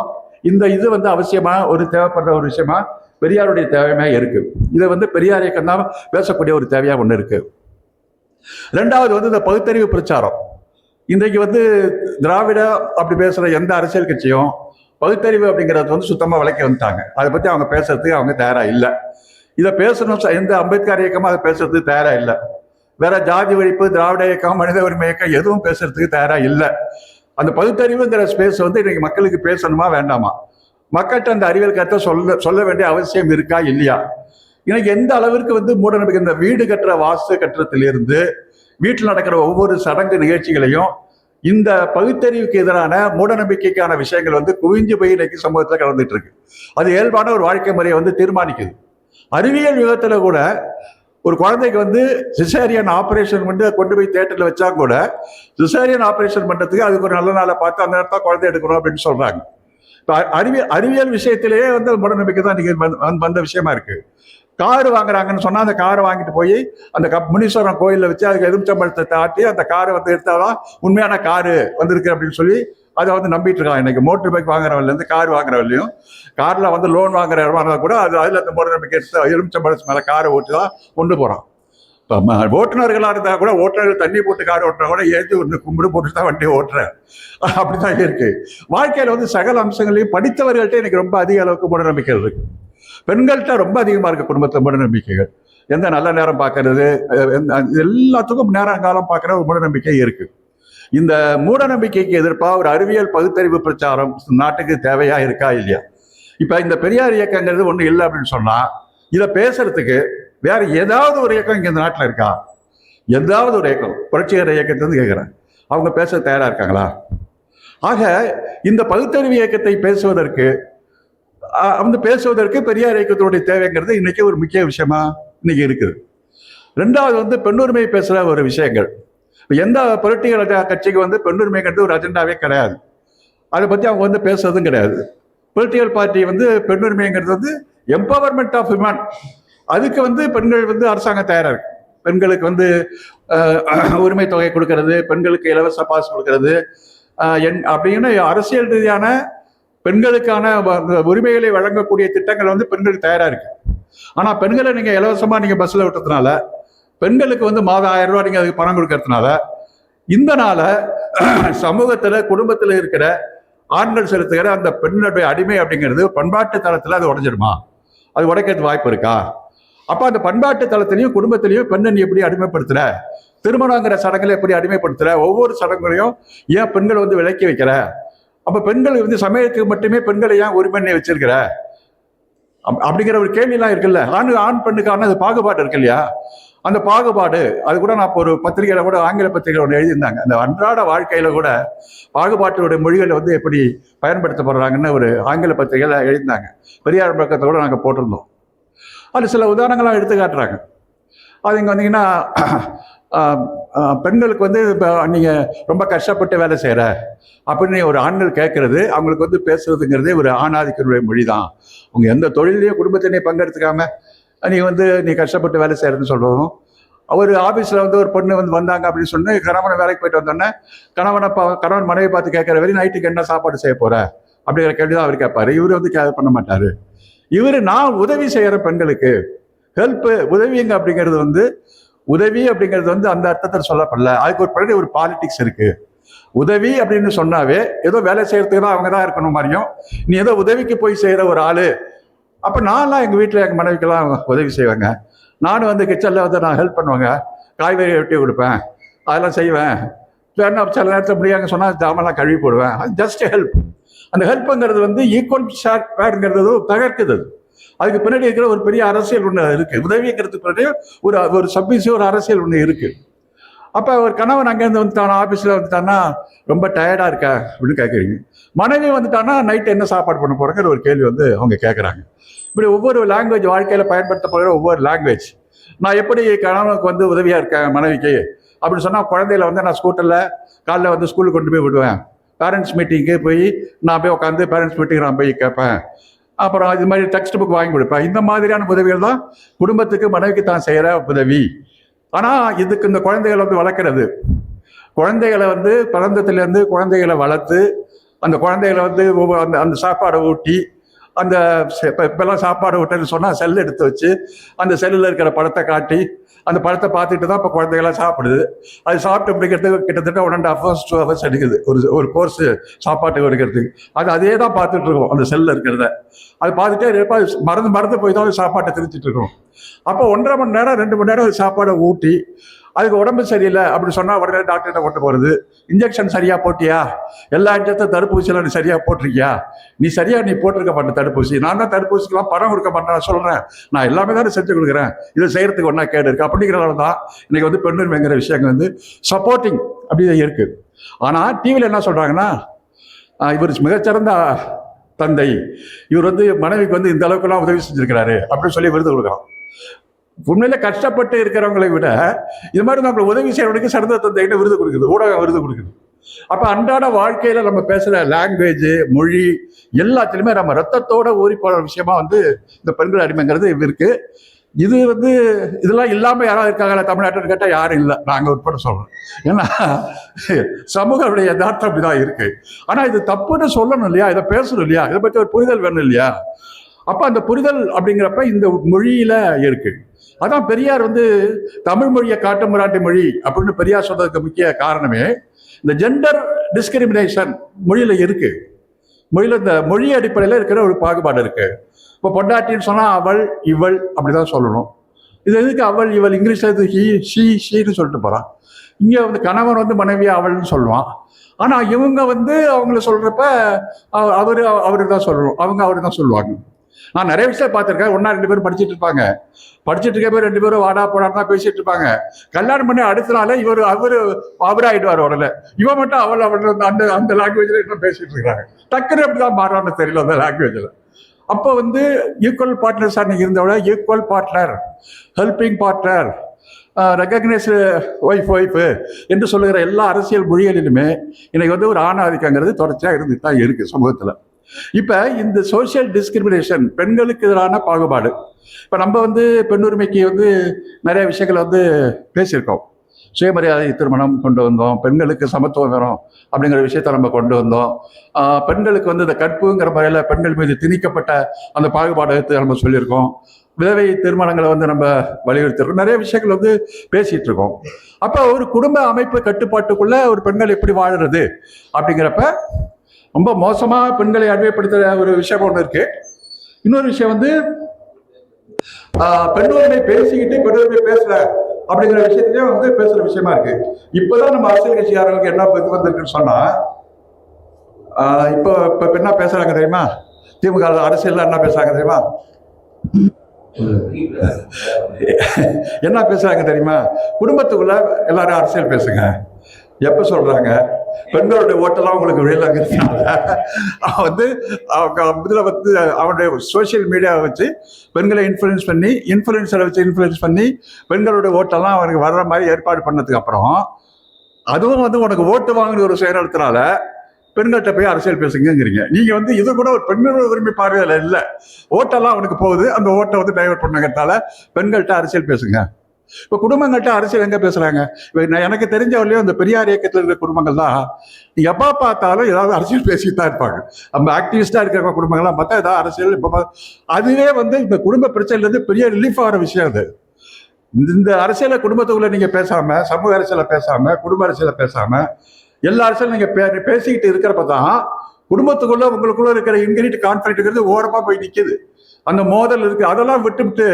இந்த இது வந்து அவசியமா ஒரு தேவைப்படுற ஒரு விஷயமா பெரியாருடைய தேவையுமே இருக்கு. இதை வந்து பெரியார் இயக்கம் தான் பேசக்கூடிய ஒரு தேவையா ஒண்ணு இருக்கு. ரெண்டாவது வந்து இந்த பகுத்தறிவு பிரச்சாரம். இன்றைக்கு வந்து திராவிட அப்படி பேசுற எந்த அரசியல் கட்சியும் பகுத்தறிவு அப்படிங்கிறது வந்து சுத்தமா விளக்கி வந்துட்டாங்க. அதை பத்தி அவங்க பேசுறதுக்கு அவங்க தயாரா இல்லை. இதை பேசணும், எந்த அம்பேத்கர் இயக்கமும் அதை பேசுறதுக்கு தயாரா இல்லை. வேற ஜாதி ஒழிப்பு, திராவிட இயக்கம், மனித உரிமை இயக்கம் எதுவும் பேசுறதுக்கு தயாரா இல்லை. அந்த பகுத்தறிவுங்கிற ஸ்பேஸ் வந்து இன்னைக்கு மக்களுக்கு பேசணுமா வேண்டாமா, மக்கள்கிட்ட அந்த அறிவியல் கருத்தை சொல்ல வேண்டிய அவசியம் இருக்கா இல்லையா? இன்னைக்கு எந்த அளவிற்கு வந்து மூட நம்பிக்கை, இந்த வீடு கட்டுற வாஸ்து கட்டுறத்திலிருந்து வீட்டில் நடக்கிற ஒவ்வொரு சடங்கு நிகழ்ச்சிகளையும் இந்த பகுத்தறிவுக்கு எதிரான மூட நம்பிக்கைக்கான விஷயங்கள் வந்து குவிஞ்சு போய் இன்னைக்கு சமூகத்தில் கலந்துட்டு இருக்கு. அது இயல்பான ஒரு வாழ்க்கை முறையை வந்து தீர்மானிக்குது. அறிவியல் யுகத்துல கூட ஒரு குழந்தைக்கு வந்து சிசேரியன் ஆபரேஷன் பண்ணி கொண்டு போய் தியேட்டர்ல வச்சா கூட சிசேரியன் ஆபரேஷன் பண்றதுக்கு அதுக்கு ஒரு நல்ல நாளை பார்த்து அந்த நேரத்தை குழந்தை எடுக்கணும் அப்படின்னு சொல்றாங்க. அறிவியல் விஷயத்திலேயே வந்து மூட நம்பிக்கை தான் இன்னைக்கு வந்த விஷயமா இருக்கு. காரு வாங்குறாங்கன்னு சொன்னா அந்த காரை வாங்கிட்டு போய் அந்த முனீஸ்வரன் கோயிலில் வச்சு அதுக்கு எலுமிச்சம்பழத்தை தாட்டி அந்த காரை வந்து எடுத்தாதான் உண்மையான காரு வந்திருக்கு அப்படின்னு சொல்லி அதை வந்து நம்பிட்டு இருக்காங்க. இன்னைக்கு மோட்டர் பைக் வாங்குறவர்லேருந்து கார் வாங்குறவர்களையும், காரில் வந்து லோன் வாங்குறவங்க கூட அதில் அந்த மூட நம்பிக்கை எடுத்து எலுமிச்சம்பழத்து மேலே காரை ஓட்டி தான் கொண்டு போகிறான். இப்போ ஓட்டுநர்களாக இருந்தால் கூட ஓட்டுநர்கள் தண்ணி போட்டு கார் ஓட்டுறா கூட ஏற்றி ஒன்று கும்பிடு போட்டு தான் வண்டியை ஓட்டுறேன், அப்படிதான் இருக்கு. வாழ்க்கையில் வந்து சகல அம்சங்களையும் படித்தவர்கள்ட்ட எனக்கு ரொம்ப அதிக அளவுக்கு மூட நம்பிக்கைகள் இருக்கு. பெண்கள்கிட்ட ரொம்ப அதிகமாக இருக்கு குடும்பத்தில் மூட நம்பிக்கைகள். எந்த நல்ல நேரம் பார்க்கறது, எல்லாத்துக்கும் நேரம் காலம் பார்க்குற ஒரு மூட நம்பிக்கை இருக்கு. இந்த மூட நம்பிக்கைக்கு எதிர்ப்பாக ஒரு அறிவியல் பகுத்தறிவு பிரச்சாரம் நாட்டுக்கு தேவையா இருக்கா இல்லையா? இப்ப இந்த பெரியார் இயக்கங்கிறது ஒண்ணு இல்லை அப்படின்னு சொன்னா இதை பேசுறதுக்கு வேற ஏதாவது ஒரு இயக்கம் இங்க இந்த நாட்டில் இருக்கா? ஏதாவது ஒரு இயக்கம், புரட்சிகர இயக்கத்திலிருந்து கேட்கிறேன், அவங்க பேச தயாரா இருக்காங்களா? ஆக இந்த பகுத்தறிவு இயக்கத்தை பேசுவதற்கு பெரியார் இயக்கத்தினுடைய தேவைங்கிறது இன்னைக்கு ஒரு முக்கிய விஷயமா இன்னைக்கு இருக்குது. ரெண்டாவது வந்து பெண்ணுரிமை பேசுற ஒரு விஷயங்கள். எந்த பொலிட்டிக்கல் கட்சிக்கு வந்து பெண்ணுரிமைங்கிறது ஒரு அஜெண்டாவே கிடையாது, அதை பத்தி அவங்க வந்து பேசுறதும் கிடையாது. பொலிட்டிக்கல் பார்ட்டி வந்து பெண்ணுரிமைங்கிறது வந்து எம்பவர்மெண்ட் ஆஃப் விமன், அதுக்கு வந்து பெண்கள் வந்து அரசாங்கம் தயாரா இருக்கு. பெண்களுக்கு வந்து உரிமை தொகை கொடுக்கறது, பெண்களுக்கு இலவச பாஸ் கொடுக்கறது அப்படின்னு அரசியல் ரீதியான பெண்களுக்கான உரிமைகளை வழங்கக்கூடிய திட்டங்கள் வந்து பெண்களுக்கு தயாரா இருக்கு. ஆனா பெண்களை நீங்க இலவசமா நீங்க பஸ்ல விட்டதுனால, பெண்களுக்கு வந்து மாதம் 1000 ரூபாய் நீங்க அதுக்கு பணம் கொடுக்கறதுனால, இந்த நாள சமூகத்துல குடும்பத்துல இருக்கிற ஆண்கள் செலுத்துகிற அந்த பெண்ணுடைய அடிமை அப்படிங்கிறது பண்பாட்டு தளத்துல அது உடைஞ்சிடுமா? அது உடைக்கிறதுக்கு வாய்ப்பு இருக்கா? அப்ப அந்த பண்பாட்டு தளத்திலையும் குடும்பத்திலையும் பெண்ணை நீ எப்படி அடிமைப்படுத்துற, திருமணங்கிற சடங்குகளை எப்படி அடிமைப்படுத்துற, ஒவ்வொரு சடங்குகளையும் ஏன் பெண்களை வந்து விலக்கி வைக்கிற? அப்ப பெண்கள் வந்து சமயத்துக்கு மட்டுமே பெண்களை ஏன் உரிமை வச்சிருக்கிற அப்படிங்கிற ஒரு கேள்வியெல்லாம் இருக்குல்ல. ஆண் பெண்ணுக்கான அது பாகுபாடு இருக்கு இல்லையா? அந்த பாகுபாடு அது கூட நான் ஒரு பத்திரிகையில கூட, ஆங்கில பத்திரிகையில ஒன்று எழுதியிருந்தாங்க. அந்த அன்றாட வாழ்க்கையில கூட பாகுபாட்டுடைய மொழிகளை வந்து எப்படி பயன்படுத்தப்படுறாங்கன்னு ஒரு ஆங்கில பத்திரிகையில எழுதியிருந்தாங்க. பெரியார் பக்கத்தை கூட நாங்கள் போட்டிருந்தோம். அது சில உதாரணங்கள்லாம் எடுத்து காட்டுறாங்க. அது இங்கே வந்தீங்கன்னா பெண்களுக்கு வந்து இப்போ நீங்கள் ரொம்ப கஷ்டப்பட்டு வேலை செய்கிற அப்படின்னு ஒரு ஆண்கள் கேட்கறது, அவங்களுக்கு வந்து பேசுறதுங்கிறதே ஒரு ஆணாதிக்கனுடைய மொழி தான். அவங்க எந்த தொழிலையும் குடும்பத்தினையும் பங்கெடுத்துக்காம நீ கஷ்டப்பட்டு வேலை செய்யறதுன்னு சொல்றதும், ஒரு ஆஃபீஸில் வந்து ஒரு பொண்ணு வந்து வந்தாங்க அப்படின்னு சொன்னு கணவனை வேலைக்கு போயிட்டு வந்தோடனே கணவன் மனைவி பார்த்து கேட்குற வரை நைட்டுக்கு என்ன சாப்பாடு செய்ய போற அப்படிங்கிற கேள்வி தான் அவர் கேட்பாரு. இவர் வந்து பண்ண மாட்டாரு. நான் உதவி செய்யற பெண்களுக்கு உதவிங்க அப்படிங்கிறது வந்து உதவி அப்படிங்கிறது வந்து அந்த அர்த்தத்தில் சொல்லப்படல. அதுக்கு ஒரு பின்னாடி ஒரு பாலிடிக்ஸ் இருக்கு. உதவி அப்படின்னு சொன்னாவே ஏதோ வேலை செய்யறதுக்கு தான் அவங்க தான் இருக்கணும் மாதிரியும், நீ ஏதோ உதவிக்கு போய் செய்யற ஒரு ஆளு. அப்ப நான்லாம் எங்க வீட்டுல எங்க மனைவிக்கெல்லாம் உதவி செய்வாங்க. நானும் வந்து கிச்சன்ல வந்து நான் ஹெல்ப் பண்ணுவாங்க, காய்கறி வெட்டி கொடுப்பேன், அதெல்லாம் செய்வேன். வேணா சில நேரத்தில் முடியாங்க சொன்னா ஜாமெல்லாம் கழுவி போடுவேன். அது ஜஸ்ட் ஹெல்ப். அந்த ஹெல்ப்புங்கிறது வந்து ஈக்குவல் ஷேர்ங்கிறது தகர்க்குது. அதுக்கு பின்னாடி இருக்கிற ஒரு பெரிய அரசியல் ஒன்று இருக்கு. உதவிங்கிறதுக்கு பின்னாடி ஒரு சப்மிசிவ் ஒரு அரசியல் ஒன்று இருக்கு. அப்போ ஒரு கணவன் அங்கேருந்து வந்துட்டானா, ஆஃபீஸில் வந்துட்டான்னா ரொம்ப டயர்டாக இருக்கா அப்படின்னு கேட்குறீங்க. மனைவி வந்துட்டானா நைட்டு என்ன சாப்பாடு பண்ண போகிறங்கிற ஒரு கேள்வி வந்து அவங்க கேட்குறாங்க. இப்படி ஒவ்வொரு லாங்குவேஜ் வாழ்க்கையில் பயன்படுத்தப்படுகிற ஒவ்வொரு லாங்குவேஜ். நான் எப்படி கணவனுக்கு வந்து உதவியாக இருக்கேன் மனைவிக்கு அப்படின்னு சொன்னால், குழந்தையில வந்து நான் ஸ்கூட்டரில் காலைல வந்து ஸ்கூலுக்கு கொண்டு போய் விடுவேன். பேரண்ட்ஸ் மீட்டிங்க்கு போய் நான் போய் உட்காந்து பேரண்ட்ஸ் மீட்டிங் நான் போய் கேட்பேன். அப்புறம் இது மாதிரி டெக்ஸ்ட் புக் வாங்கி கொடுப்பேன். இந்த மாதிரியான உதவிகள் தான் குடும்பத்துக்கு மனைவிக்கு தான் செய்கிற உதவி. ஆனால் இதுக்கு இந்த குழந்தைகளை வந்து வளர்க்குறது, குழந்தைகளை வந்து பிறந்ததுலேருந்து குழந்தைகளை வளர்த்து அந்த குழந்தைகளை வந்து அந்த அந்த சாப்பாடை ஊட்டி, அந்த இப்போல்லாம் சாப்பாடு ஊட்டுன்னு சொன்னால் செல் எடுத்து வச்சு அந்த செல்லில் இருக்கிற படத்தை காட்டி அந்த படத்தை பார்த்துட்டு தான் இப்போ குழந்தைகளாம் சாப்பிடுது. அது சாப்பிட்டு பிடிக்கிறதுக்கு கிட்டத்தட்ட 1.5 hours 2 hours எடுக்குது ஒரு கோர்ஸ் சாப்பாட்டுக்கு எடுக்கிறதுக்கு. அதே தான் பார்த்துட்டு இருக்கோம் அந்த செல்லில் இருக்கிறத. அது பார்த்துட்டே இருப்பா, மறந்து போய் தான் சாப்பாட்டை திரிச்சிட்டு இருக்கோம். அப்போ 1.5 மணி நேரம் 2 மணி நேரம் சாப்பாடை ஊட்டி, அதுக்கு உடம்பு சரியில்லை அப்படி சொன்னால் உடனே டாக்டர்கிட்ட கொண்டு போகிறது. இன்ஜெக்ஷன் சரியாக போட்டியா, எல்லா இன்ஜெக்ஷன் தடுப்பூசியெல்லாம் நீ சரியாக போட்டிருக்கியா, நீ போட்டிருக்க மாட்டேன் தடுப்பூசி, நான் தான் தடுப்பூசிக்கெல்லாம் பணம் கொடுக்க மாட்டேன் சொல்கிறேன், நான் எல்லாமே தானே செஞ்சு கொடுக்குறேன், இதை செய்கிறதுக்கு ஒன்றா கேடு இருக்குது. அப்படிங்கிறனால தான் இன்னைக்கு வந்து பெண்ணுரிமைங்கிற விஷயங்கள் வந்து சப்போர்ட்டிங் அப்படி இருக்குது. ஆனால் டிவியில் என்ன சொல்கிறாங்கன்னா, இவர் மிகச்சிறந்த தந்தை, இவர் வந்து மனைவிக்கு வந்து இந்த அளவுக்குலாம் உதவி செஞ்சுருக்கிறாரு அப்படின்னு சொல்லி விருது கொடுக்குறான். உண்மையில கஷ்டப்பட்டு இருக்கிறவங்களை விட இது மாதிரி நம்மளை உதவி செய்யறவனுக்கு சிறந்த தந்தைகிட்ட விருது கொடுக்குது, ஊடகம் விருது கொடுக்குது. அப்ப அன்றாட வாழ்க்கையில நம்ம பேசுற லாங்குவேஜ், மொழி எல்லாத்திலுமே நம்ம ரத்தத்தோட ஊறி போற விஷயமா வந்து இந்த பெண்கள் அடிமைங்கிறது இருக்கு. இது வந்து இதெல்லாம் இல்லாம யாராவது இருக்காங்களா தமிழ்நாட்டில் கேட்டால் யாரும் இல்லை, நாங்கள் உட்பட சொல்றோம். ஏன்னா சமூகத்துடைய யதார்த்தம் அப்படிதான் இருக்கு. ஆனா இது தப்புன்னு சொல்லணும் இல்லையா, இதை பேசணும் இல்லையா, இதை பற்றி ஒரு புரிதல் வேணும் இல்லையா. அப்ப அந்த புரிதல் அப்படிங்கிறப்ப இந்த மொழியில இருக்கு. அதான் பெரியார் வந்து தமிழ் மொழியை காட்டு மிராட்டி மொழி அப்படின்னு பெரியார் சொல்றதுக்கு முக்கிய காரணமே இந்த ஜெண்டர் டிஸ்கிரிமினேஷன் மொழியில இருக்கு. மொழியில இந்த மொழி அடிப்படையில் இருக்கிற ஒரு பாகுபாடு இருக்கு. இப்போ பொண்டாட்டின்னு சொன்னா அவள் இவள் அப்படிதான் சொல்லணும். இது எதுக்கு அவள் இவள், இங்கிலீஷ்ல இது ஹி ஷீ ஷீன்னு சொல்லிட்டு போறான். இங்க வந்து கணவன் வந்து மனைவி அவள்னு சொல்லுவான். ஆனா இவங்க வந்து அவங்கள சொல்றப்ப அவரு தான் சொல்லணும், அவங்க அவரு தான் சொல்லுவாங்க. நான் நிறைய விஷயம் பார்த்துருக்கேன். 1-2 பேரும் படிச்சுட்டு இருப்பாங்க, படிச்சுட்டு இருக்க பேர் 2 பேரும் வாடா போடான்னு தான் பேசிட்டு இருப்பாங்க. கல்யாணம் பண்ணி அடுத்த நாளே அவராயிடுவார் உடனே. இவன் மட்டும் அவள் அந்த அந்த லாங்குவேஜ்ல இன்னும் பேசிட்டு இருக்காங்க. டக்குன்னு எப்படிதான் மாறான்னு தெரியல அந்த லாங்குவேஜ்ல. அப்போ வந்து ஈக்குவல் பார்ட்னர்ஸ் அன்னைக்கு இருந்தோட equal partner, helping partner, recognise wife என்று சொல்லுகிற எல்லா அரசியல் மொழிகளிலுமே இன்னைக்கு வந்து ஒரு ஆணாதிக்கங்கிறது தொடர்ச்சியா இருந்துட்டு தான் இருக்கு சமூகத்துல. இப்ப இந்த சோசியல் டிஸ்கிரிமினேஷன், பெண்களுக்கு எதிரான பாகுபாடு, இப்ப நம்ம வந்து பெண்ணுரிமைக்கு வந்து நிறைய விஷயங்களை வந்து பேசியிருக்கோம். சுயமரியாதை திருமணம் கொண்டு வந்தோம், பெண்களுக்கு சமத்துவம் வேணும் அப்படிங்கிற விஷயத்த நம்ம கொண்டு வந்தோம். பெண்களுக்கு வந்து இந்த கற்புங்கிற முறையில பெண்கள் மீது திணிக்கப்பட்ட அந்த பாகுபாடு நம்ம சொல்லியிருக்கோம். விதவை திருமணங்களை வந்து நம்ம வலியுறுத்திருக்கோம். நிறைய விஷயங்கள் வந்து பேசிட்டு இருக்கோம். அப்ப ஒரு குடும்ப அமைப்பு கட்டுப்பாட்டுக்குள்ள ஒரு பெண்கள் எப்படி வாழுறது அப்படிங்கிறப்ப ரொம்ப மோசமா பெண்களை அடிமைப்படுத்துற ஒரு விஷயம் ஒன்று இருக்கு. இன்னொரு விஷயம் வந்து பெண்ணுரிமை பேசிக்கிட்டு பெண்ணுரிமை பேசல அப்படிங்கிற விஷயத்திலே வந்து பேசுற விஷயமா இருக்கு. இப்பதான் நம்ம அரசியல் கட்சிக்காரர்களுக்கு என்ன இது வந்திருக்குன்னு சொன்னா, இப்ப என்ன பேசுறாங்க தெரியுமா, திமுக அரசியல் என்ன பேசுறாங்க தெரியுமா, என்ன பேசுறாங்க தெரியுமா, குடும்பத்துக்குள்ள எல்லாரும் அரசியல் பேசுங்க. எப்ப சொல்றாங்க, பெண்களுடைய ஓட்டெல்லாம் உங்களுக்கு வெளியிலங்கிறதுனால வந்து அவங்க இதுல வந்து அவனுடைய சோசியல் மீடியாவை வச்சு பெண்களை இன்ஃப்ளூயன்சரை வச்சு இன்ஃப்ளூயன்ஸ் பண்ணி பெண்களுடைய ஓட்டெல்லாம் அவனுக்கு வர்ற மாதிரி ஏற்பாடு பண்ணதுக்கு அப்புறம் அதுவும் வந்து உனக்கு ஓட்டு வாங்குற ஒரு செயல்படுத்தினால பெண்கள்கிட்ட போய் அரசியல் பேசுங்கிறீங்க. நீங்க வந்து இது கூட ஒரு பெண்களோட உரிமை பார்வையில இல்லை, ஓட்டெல்லாம் அவனுக்கு போகுது, அந்த ஓட்டை வந்து டைவர்ட் பண்ணுங்கிறதால பெண்கள்கிட்ட அரசியல் பேசுங்க. இப்போ குடும்பங்கள்ட்ட அரசியல் எங்க பேசுறாங்க? எனக்கு தெரிஞ்சவரையும் இந்த பெரியார் இயக்கத்தில் இருக்கிற குடும்பங்கள் தான் எப்போ பார்த்தாலும் ஏதாவது அரசியல் பேசிட்டு தான் இருப்பாங்க. நம்ம ஆக்டிவிஸ்டா இருக்கிற குடும்பங்கள்லாம் பார்த்தா ஏதாவது அரசியல். இப்போ அதுவே வந்து இந்த குடும்ப பிரச்சனையிலேருந்து பெரிய ரிலீஃப் ஆகிற விஷயம் அது. இந்த அரசியலை குடும்பத்துக்குள்ள நீங்க பேசாம, சமூக அரசியலை பேசாம, குடும்ப அரசியலை பேசாம, எல்லா அரசியலும் நீங்க பேசிக்கிட்டு இருக்கிறப்ப தான் குடும்பத்துக்குள்ள உங்களுக்குள்ள இருக்கிற இன்கிரிட் கான்ஃபிளிக்ட் ஓரமா போய் நிக்குது. அந்த மோதல் இருக்கு. அதெல்லாம் விட்டுவிட்டு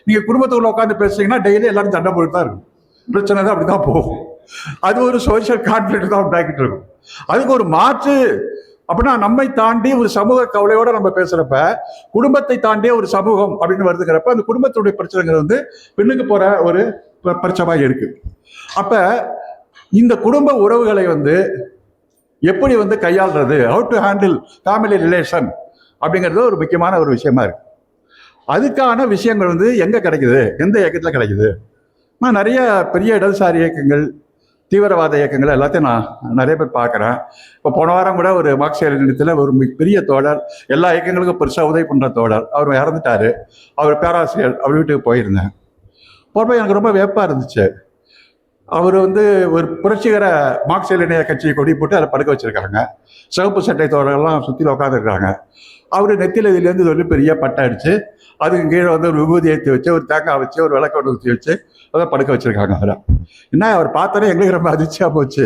நீங்க குடும்பத்துக்குள்ள உட்காந்து பேசுறீங்கன்னா டெய்லி எல்லாரும் சண்டை போட்டு தான் இருக்கும். பிரச்சனை தான் அப்படிதான் போகும். அது ஒரு சோசியல் கான்ஃபிளிக்ட் தான் உண்டாக்கிட்டு இருக்கும். அதுக்கு ஒரு மாற்று அப்படின்னா நம்மை தாண்டி ஒரு சமூக கவலையோட நம்ம பேசுறப்ப, குடும்பத்தை தாண்டிய ஒரு சமூகம் அப்படின்னு வருதுங்கிறப்ப அந்த குடும்பத்துடைய பிரச்சனைகள் வந்து பெண்ணுக்கு போற ஒரு பிரச்சனை இருக்கு. அப்ப இந்த குடும்ப உறவுகளை வந்து எப்படி வந்து கையாளுறது, how to handle family relation அப்படிங்கிறது ஒரு முக்கியமான ஒரு விஷயமா இருக்கு. அதுக்கான விஷயங்கள் வந்து எங்கே கிடைக்குது, எந்த இயக்கத்தில் கிடைக்குது? நான் நிறைய பெரிய இடதுசாரி இயக்கங்கள், தீவிரவாத இயக்கங்கள் எல்லாத்தையும் நான் நிறைய பேர் பார்க்குறேன். இப்போ போன வாரம் கூட ஒரு மார்க்சிய நிலையத்தில் ஒரு பெரிய தோழர், எல்லா இயக்கங்களுக்கும் பெருசாக உதவி பண்ணுற தோழர், அவர் இறந்துட்டார். அவர் பேராசிரியர், அவர் வீட்டுக்கு போயிருந்தேன். போகிறப்ப எனக்கு ரொம்ப வியப்பாக இருந்துச்சு. அவர் வந்து ஒரு புரட்சிகர மார்க்சிய லெனினிய கட்சியை கொடி போட்டு அதை படுக்க வச்சிருக்காங்க. சிவப்பு சட்டை தோழர்கள்லாம் சுற்றி உட்காந்துருக்காங்க. அவர் நெத்தியில் இதுலேருந்து ஒரு பெரிய பட்டை அடித்து அதுக்கு கீழே வந்து ஒரு விபூதி ஏற்றி வச்சு, ஒரு தேங்காய் வச்சு, ஒரு விளக்கோடு ஊற்றி வச்சு அதை படுக்க வச்சிருக்காங்க. அவரை என்ன அவர் பார்த்தாலே எங்களுக்கு ரொம்ப அதிர்ச்சியாக போச்சு.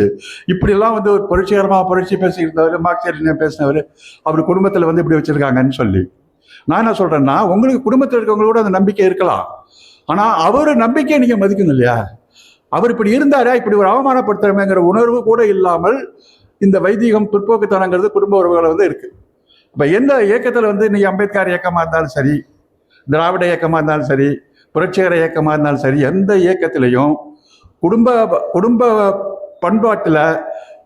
இப்படிலாம் வந்து ஒரு புரட்சிகரமாக புரட்சி பேசியிருந்தவர், மார்க்சிய லெனினியம் பேசினவர், அவர் குடும்பத்தில் வந்து இப்படி வச்சிருக்காங்கன்னு சொல்லி நான் என்ன சொல்கிறேன்னா, உங்களுக்கு குடும்பத்தில் இருக்கவங்களோட அந்த நம்பிக்கை இருக்கலாம், ஆனால் அவர் நம்பிக்கையை நீங்கள் மதிக்கணும் இல்லையா? அவர் இப்படி இருந்தாரா, இப்படி ஒரு அவமானப்படுத்துறமேங்கிற உணர்வு கூட இல்லாமல் இந்த வைதிகம் பிற்போக்குத்தனங்கிறது குடும்ப உறவுகளை வந்து இருக்கு. இப்போ எந்த இயக்கத்தில் வந்து இன்னைக்கு அம்பேத்கர் இயக்கமாக இருந்தாலும் சரி, திராவிட இயக்கமாக இருந்தாலும் சரி, புரட்சிகர இயக்கமாக இருந்தாலும் சரி, எந்த இயக்கத்திலையும் குடும்ப குடும்ப பண்பாட்டில்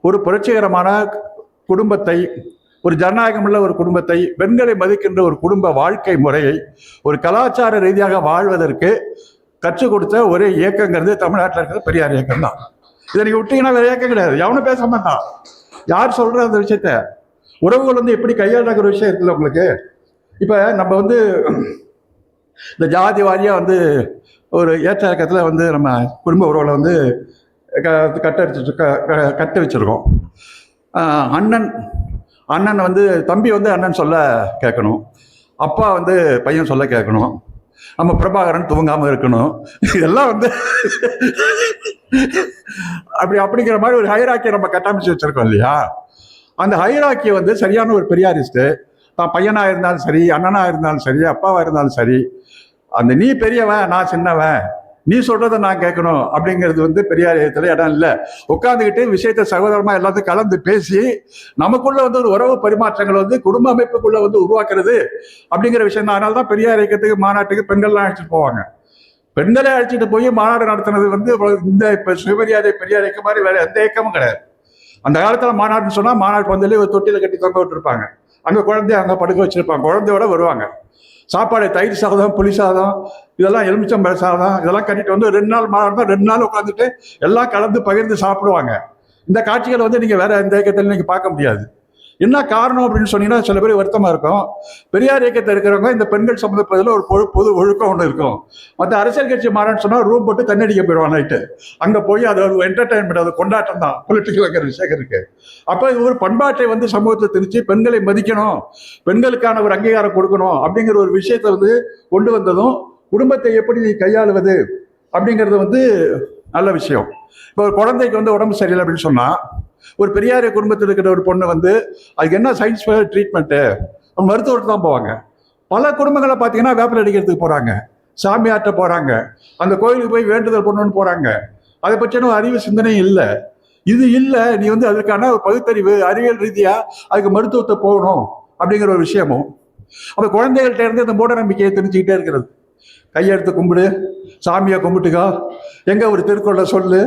ஒரு புரட்சிகரமான குடும்பத்தை, ஒரு ஜனநாயகமுள்ள ஒரு குடும்பத்தை, பெண்களை மதிக்கின்ற ஒரு குடும்ப வாழ்க்கை முறையை ஒரு கலாச்சார ரீதியாக வாழ்வதற்கு கற்றுக் கொடுத்த ஒரே இயக்கங்கிறது தமிழ்நாட்டில் இருக்கிற பெரியார் இயக்கம் தான். இதை நீங்க விட்டீங்கன்னா வேற இயக்கம் கிடையாது. எவனும் பேச மாட்டான். யார் சொல்ற அந்த விஷயத்த? உறவுகள் வந்து எப்படி கையாளுற விஷயம் இருக்குல்ல உங்களுக்கு. இப்ப நம்ம வந்து இந்த ஜாதி வாரியா வந்து ஒரு ஏற்ற இயக்கத்தில் வந்து நம்ம குடும்ப உறவுகளை வந்து கட்ட வச்சிருக்கோம். அண்ணன் அண்ணன் வந்து தம்பி வந்து அண்ணன் சொல்ல கேட்கணும், அப்பா வந்து பையன் சொல்ல கேட்கணும், நம்ம பிரபாகரன் தூங்காம இருக்கணும். இதெல்லாம் வந்து அப்படிங்கிற மாதிரி ஒரு ஹைராக்கியை நம்ம கட்டமைச்சு வச்சிருக்கோம் இல்லையா? அந்த ஹைராக்கியை வந்து சரியான ஒரு பெரியாரிஸ்ட் தான் பையனா இருந்தாலும் சரி, அண்ணனா இருந்தாலும் சரி, அப்பாவா இருந்தாலும் சரி, அந்த நீ பெரியவன் நான் சின்னவன், நீ சொல்றதை நான் கேட்கணும் அப்படிங்கிறது வந்து பெரியாரியத்துல இடம் இல்லை. உட்காந்துக்கிட்டு விஷயத்த சகோதரமா எல்லாத்தையும் கலந்து பேசி நமக்குள்ள வந்து ஒரு உறவு பரிமாற்றங்கள் வந்து குடும்ப அமைப்புக்குள்ள வந்து உருவாக்குறது அப்படிங்கிற விஷயம் தான். அதனால தான் பெரியார் இயக்கத்துக்கு மாநாட்டுக்கு பெண்கள்லாம் அழைச்சிட்டு போவாங்க. பெண்களை அழைச்சிட்டு போய் மாநாடு நடத்துனது வந்து இந்த இப்ப சுயமரியாதை பெரியார் இயக்கம் மாதிரி வேற எந்த இயக்கமும் கிடையாது. அந்த காலத்துல மாநாடுன்னு சொன்னா மாநாட்டு பந்தலே ஒரு தொட்டில கட்டி தொங்க விட்டுருப்பாங்க. அங்க குழந்தைய அங்க படுக்க வச்சிருப்பாங்க, குழந்தையோட வருவாங்க. சாப்பாடு தயிர் சாதம், புளி சாதம், இதெல்லாம் எலுமிச்சம்பழ சாதம், இதெல்லாம் கட்டிட்டு வந்து 2 நாள் மாநாடு தான், 2 நாள் உட்காந்துட்டு எல்லாம் கலந்து பகிர்ந்து சாப்பிடுவாங்க. இந்த காட்சிகளை வந்து நீங்க வேற எந்த இயக்கத்தில் நீங்க பார்க்க முடியாது. என்ன காரணம் அப்படின்னு சொன்னீங்கன்னா சில பேர் வருத்தமா இருக்கும். பெரியார் இயக்கத்தில் இருக்கிறவங்க இந்த பெண்கள் சம்மந்தப்பதில் ஒரு பொது ஒழுக்கம் ஒன்று இருக்கும். மற்ற அரசியல் கட்சி மாறன்னு சொன்னா ரூம் போட்டு தண்ணி அடிக்க போயிடுவான் நைட்டு. அங்க போய் அது ஒரு என்டர்டைன்மெண்ட், அது கொண்டாட்டம் தான் பொலிட்டிக்கல் விஷயம் இருக்கு. அப்போ இது ஒரு பண்பாட்டை வந்து சமூகத்தை திணிச்சு பெண்களை மதிக்கணும், பெண்களுக்கான ஒரு அங்கீகாரம் கொடுக்கணும் அப்படிங்கிற ஒரு விஷயத்தை வந்து கொண்டு வந்ததும் குடும்பத்தை எப்படி கையாளுவது அப்படிங்கிறது வந்து நல்ல விஷயம். இப்போ ஒரு குழந்தைக்கு வந்து உடம்பு சரியில்லை அப்படின்னு சொன்னா, ஒரு பெரியாரிய குடும்பத்தில் இருக்கிற ஒரு பொண்ணு வந்து அதுக்கு என்ன சயின்ஸ் ட்ரீட்மெண்ட்டு, மருத்துவர்கிட்ட தான் போவாங்க. பல குடும்பங்களை பார்த்தீங்கன்னா வேப்பிலை அடிக்கிறதுக்கு போறாங்க, சாமியார்ட்ட போறாங்க, அந்த கோயிலுக்கு போய் வேண்டுதல் பண்ணணும்னு போறாங்க. அதை பற்றின அறிவு சிந்தனையும் இல்லை. இது இல்லை, நீ வந்து அதுக்கான பகுத்தறிவு அறிவியல் ரீதியா அதுக்கு மருத்துவத்தை போகணும் அப்படிங்கிற ஒரு விஷயமும். அப்போ குழந்தைகள்கிட்ட இருந்து அந்த மூட நம்பிக்கையை தெரிஞ்சுக்கிட்டே இருக்கிறது. கையெடுத்து கும்பிடு, சாமியை கும்பிட்டுக்கோ, எங்க ஒரு திருக்குறளை சொல்லு,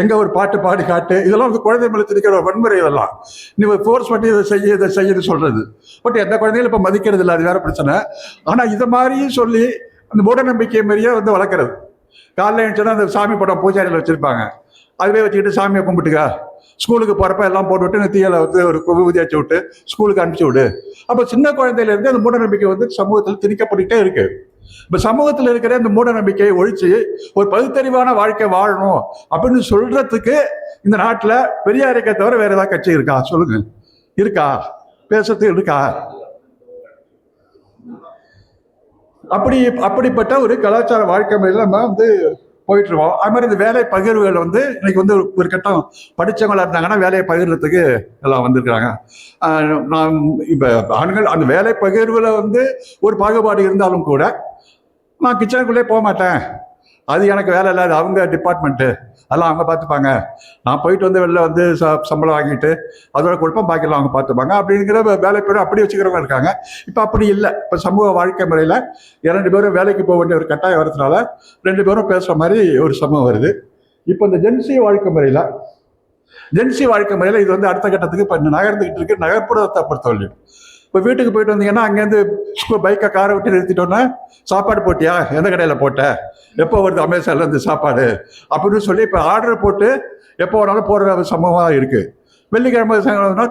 எங்க ஒரு பாட்டு பாடி காட்டு, இதெல்லாம் வந்து குழந்தை மேல திணிக்கிற வன்முறை. இதெல்லாம் நீ ஃபோர்ஸ் பண்ணி இதை செய்யன்னு சொல்றது. பட் எந்த குழந்தைகளும் இப்ப மதிக்கிறது இல்லை, அது வேற பிரச்சனை. ஆனா இதை மாதிரியும் சொல்லி அந்த மூட நம்பிக்கை மாதிரியே வந்து வளர்க்கறது. காலைல எழுந்துச்சுன்னா அந்த சாமி படம் பூஜாரியில் வச்சிருப்பாங்க, அதுவே வச்சுக்கிட்டு சாமியை கும்பிட்டுக்கா, ஸ்கூலுக்கு போறப்ப எல்லாம் போட்டு விட்டு நெத்தியில வந்து ஒரு விபூதி வச்சு விட்டு ஸ்கூலுக்கு அனுப்பிச்சு விடு. அப்போ சின்ன குழந்தையில இருந்து அந்த மூட நம்பிக்கை வந்து சமூகத்தில் திணிக்கப்பட்டுட்டே இருக்கு. இப்ப சமூகத்தில் இருக்கிற இந்த மூட நம்பிக்கையை ஒழிச்சு ஒரு பகுத்தறிவான வாழ்க்கை வாழணும் அப்படின்னு சொல்றதுக்கு இந்த நாட்டுல பெரியார் இயக்கத்தை தவிர வேற ஏதாவது கட்சி இருக்கா? சொல்லுங்க, இருக்கா? பேசுறது இருக்கா? அப்படிப்பட்ட ஒரு கலாச்சார வாழ்க்கை முறையில நம்ம வந்து போயிட்டு இருக்கோம். அது மாதிரி இந்த வேலை பகிர்வுகள் வந்து இன்னைக்கு வந்து ஒரு கட்டம் படிச்சவங்களா இருந்தாங்கன்னா வேலையை பகிர்றதுக்கு எல்லாம் வந்திருக்கிறாங்க. நான் இப்ப ஆண்கள் அந்த வேலை பகிர்வுல வந்து ஒரு பாகுபாடு இருந்தாலும் கூட நான் கிச்சனுக்குள்ளே போக மாட்டேன், அது எனக்கு வேலை இல்லை, அது அவங்க டிபார்ட்மெண்ட்டு, அதெல்லாம் அவங்க பார்த்துப்பாங்க, நான் போயிட்டு வந்து வெளில வந்து சம்பளம் வாங்கிட்டு அதோட குழப்பம் பாக்கிலாம் அவங்க பார்த்துப்பாங்க அப்படிங்கிற வேலை பேரும் அப்படி வச்சுக்கிறவங்க இருக்காங்க. இப்போ அப்படி இல்லை. இப்போ சமூக வாழ்க்கை முறையில் 2 பேரும் வேலைக்கு போக வேண்டிய ஒரு கட்டாயம் வரதுனால 2 பேரும் பேசுகிற மாதிரி ஒரு சமூகம் வருது. இப்போ இந்த ஜென்சி வாழ்க்கை முறையில் ஜென்சி வாழ்க்கை முறையில் இது வந்து அடுத்த கட்டத்துக்கு இப்போ நகர்ந்துக்கிட்டு இருக்கு. நகர்ப்புறத்தை பொறுத்தவரையும் இப்போ வீட்டுக்கு போயிட்டு வந்தீங்கன்னா அங்கேருந்து பைக்கை காரை விட்டு நிறுத்திட்டோன்னா சாப்பாடு போட்டியா, எந்த கடையில் போட்ட, எப்போ வருது அமேசான்லேருந்து சாப்பாடு அப்படின்னு சொல்லி இப்போ ஆர்டர் போட்டு எப்போ வேணாலும் போடுற சம்பவமாக இருக்குது. வெள்ளிக்கிழமை